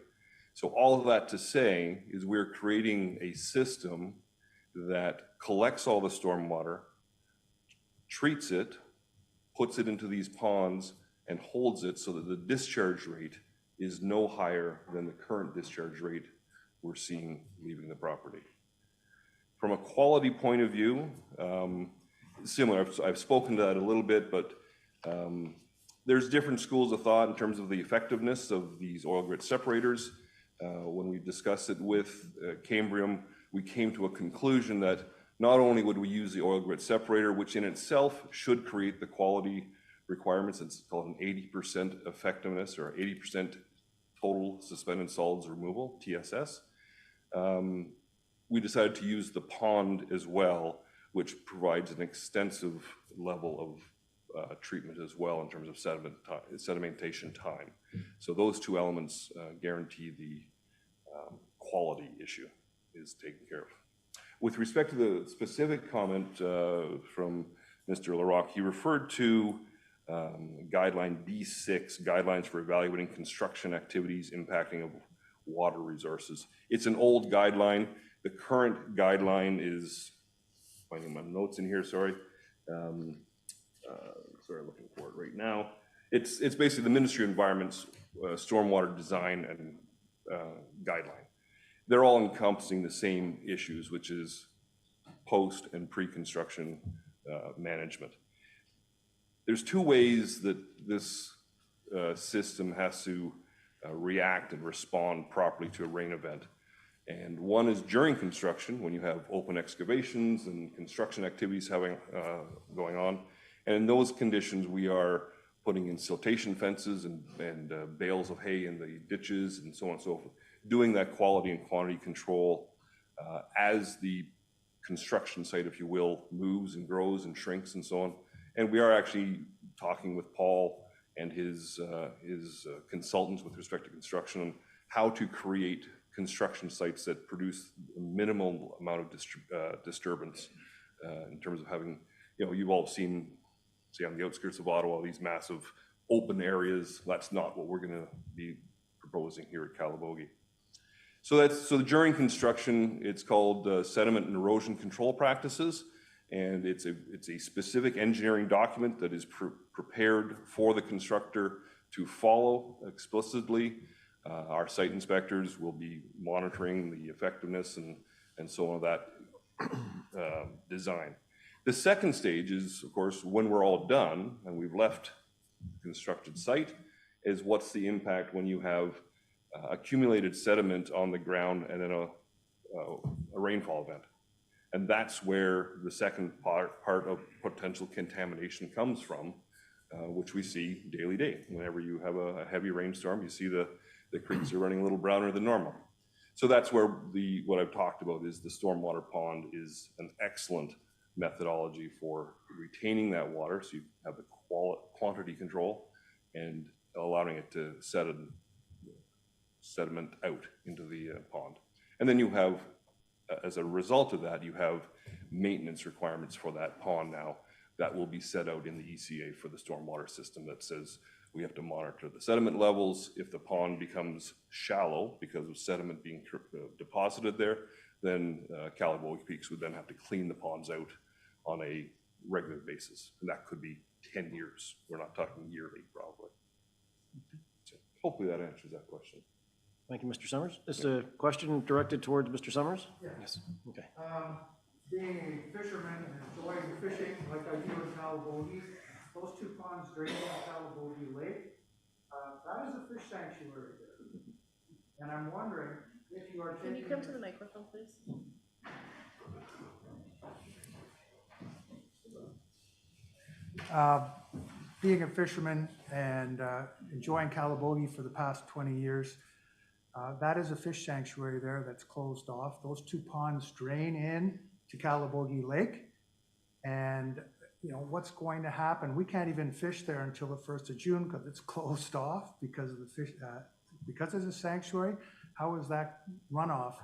So all of that to say is we're creating a system that collects all the stormwater, treats it, puts it into these ponds, and holds it so that the discharge rate is no higher than the current discharge rate we're seeing leaving the property. From a quality point of view, similar, I've spoken to that a little bit, but there's different schools of thought in terms of the effectiveness of these oil grit separators. When we discussed it with Cambrium, we came to a conclusion that not only would we use the oil grit separator, which in itself should create the quality requirements, it's called an 80% effectiveness or 80% total suspended solids removal, TSS. We decided to use the pond as well, which provides an extensive level of treatment as well in terms of sedimentation time. So those two elements guarantee the quality issue is taken care of. With respect to the specific comment from Mr. LaRocque, he referred to guideline B6, guidelines for evaluating construction activities impacting of water resources. It's an old guideline. The current guideline is, finding my notes in here, sorry. Sorry, looking for it right now. It's basically the Ministry of Environment's stormwater design and guideline. They're all encompassing the same issues, which is post and pre-construction management. There's two ways that this system has to react and respond properly to a rain event. And one is during construction, when you have open excavations and construction activities going on. And in those conditions, we are putting in siltation fences and bales of hay in the ditches and so on and so forth, doing that quality and quantity control as the construction site, if you will, moves and grows and shrinks and so on. And we are actually talking with Paul and his consultants with respect to construction on how to create construction sites that produce a minimal amount of disturbance in terms of having, you've all seen, say on the outskirts of Ottawa, these massive open areas. That's not what we're going to be proposing here at Calabogie. So during construction, it's called sediment and erosion control practices. And it's a specific engineering document that is prepared for the constructor to follow explicitly. Our site inspectors will be monitoring the effectiveness and so on of that design. The second stage is, of course, when we're all done and we've left the constructed site, is what's the impact when you have accumulated sediment on the ground and then a rainfall event. And that's where the second part of potential contamination comes from, which we see daily day. Whenever you have a heavy rainstorm, you see the creeks are running a little browner than normal. So that's where what I've talked about is the stormwater pond is an excellent methodology for retaining that water. So you have the quantity control and allowing it to sediment out into the pond. And then you have, as a result of that, you have maintenance requirements for that pond now that will be set out in the ECA for the stormwater system that says we have to monitor the sediment levels. If the pond becomes shallow because of sediment being deposited there, then Calabogie Peaks would then have to clean the ponds out on a regular basis. And that could be 10 years. We're not talking yearly, probably. So hopefully that answers that question. Thank you, Mr. Summers. Is the question directed towards Mr. Summers? Yes. Okay. Being a fisherman and enjoying fishing like I do in Calabogie, those two ponds draining Calabogie Lake, that is a fish sanctuary there. And I'm wondering if you are taking... Can you come to the microphone, please? Being a fisherman and enjoying Calabogie for the past 20 years, that is a fish sanctuary there that's closed off. Those two ponds drain in to Calabogie Lake. And what's going to happen? We can't even fish there until the 1st of June because it's closed off because of the fish, because it's a sanctuary. How is that runoff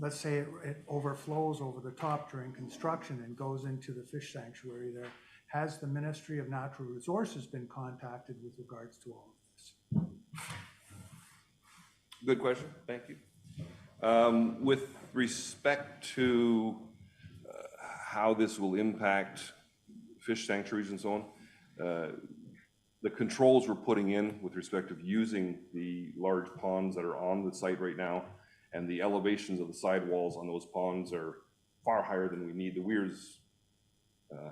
let's say it overflows over the top during construction and goes into the fish sanctuary there. Has the Ministry of Natural Resources been contacted with regards to all of this? Good question, thank you. With respect to how this will impact fish sanctuaries and so on, the controls we're putting in with respect of using the large ponds that are on the site right now, and the elevations of the sidewalls on those ponds are far higher than we need. The weirs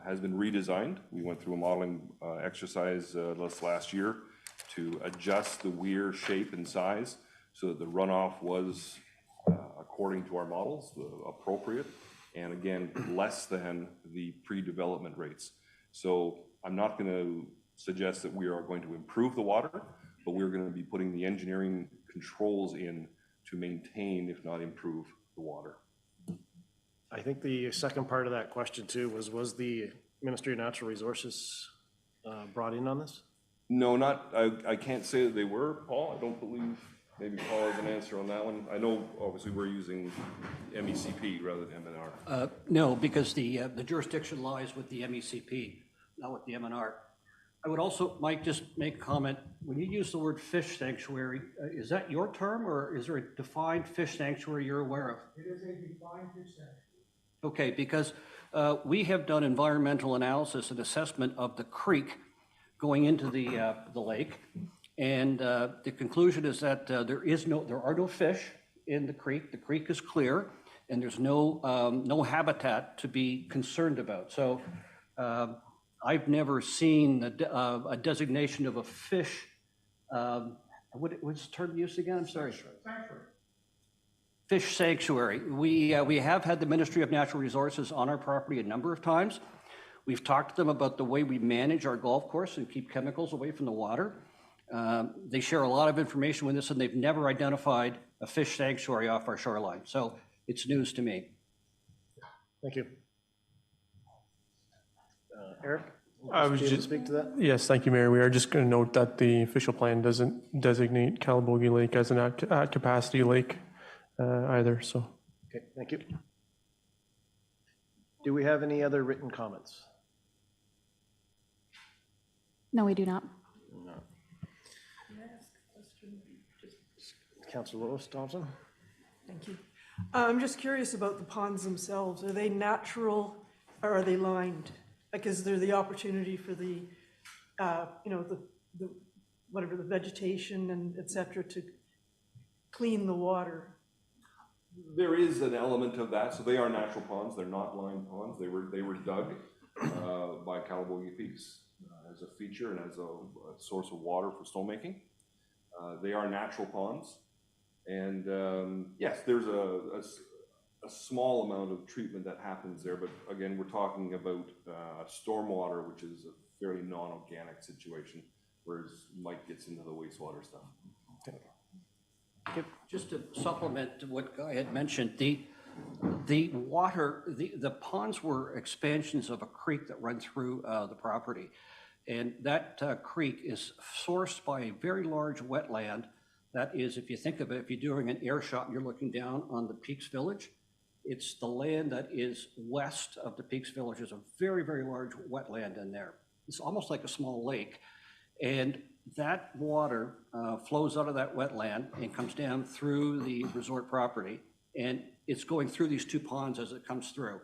has been redesigned. We went through a modeling exercise last year to adjust the weir shape and size so that the runoff was, according to our models, appropriate, and again, less than the pre-development rates. So I'm not going to suggest that we are going to improve the water, but we're going to be putting the engineering controls in to maintain, if not improve, the water. I think the second part of that question too was the Ministry of Natural Resources brought in on this? No, I can't say that they were, Paul. I don't believe. Maybe Paul has an answer on that one. I know, obviously, we're using MECP rather than MNR. No, because the jurisdiction lies with the MECP, not with the MNR. I would also, Mike, just make a comment. When you use the word fish sanctuary, is that your term, or is there a defined fish sanctuary you're aware of? It is a defined fish sanctuary. Okay, because we have done environmental analysis and assessment of the creek going into the lake. And the conclusion is that there are no fish in the creek. The creek is clear, and there's no habitat to be concerned about. So I've never seen a designation of a fish. What's the term used again? I'm sorry. Sanctuary. Fish sanctuary. We have had the Ministry of Natural Resources on our property a number of times. We've talked to them about the way we manage our golf course and keep chemicals away from the water. They share a lot of information with us, and they've never identified a fish sanctuary off our shoreline. So it's news to me. Thank you. Eric? I was just speak to that. Yes, thank you, Mayor. We are just going to note that the official plan doesn't designate Calabogie Lake as an at capacity lake either. So. Okay, thank you. Do we have any other written comments? No, we do not. No. Councilor Lois Thompson. Thank you. I'm just curious about the ponds themselves. Are they natural or are they lined? Like, is there the opportunity for the, the whatever, the vegetation and et cetera to clean the water? There is an element of that. So they are natural ponds. They're not lined ponds. They were dug by Calabogie Peaks as a feature and as a source of water for snowmaking. They are natural ponds. And yes, there's a small amount of treatment that happens there, but again, we're talking about stormwater, which is a fairly non-organic situation, whereas Mike gets into the wastewater stuff. Okay. Just to supplement what Guy had mentioned, the water, the ponds were expansions of a creek that run through the property. And that creek is sourced by a very large wetland. That is, if you think of it, if you're doing an air shot and you're looking down on the Peaks Village, it's the land that is west of the Peaks Village. There's a very, very large wetland in there. It's almost like a small lake. And that water flows out of that wetland and comes down through the resort property. And it's going through these two ponds as it comes through.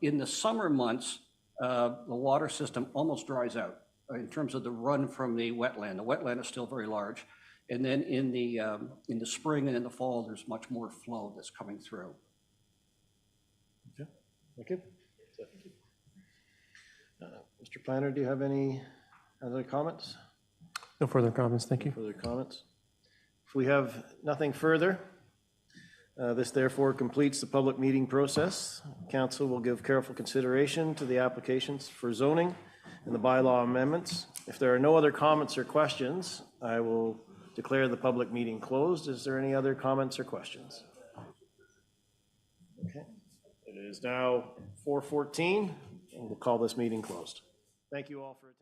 In the summer months, the water system almost dries out in terms of the run from the wetland. The wetland is still very large. And then in the spring and in the fall, there's much more flow that's coming through. Okay, thank you. Mr. Planner, do you have any other comments? No further comments, thank you. Further comments? If we have nothing further, this therefore completes the public meeting process. Council will give careful consideration to the applications for zoning and the bylaw amendments. If there are no other comments or questions, I will declare the public meeting closed. Is there any other comments or questions? Okay, it is now 4:14, and we'll call this meeting closed. Thank you all for attending.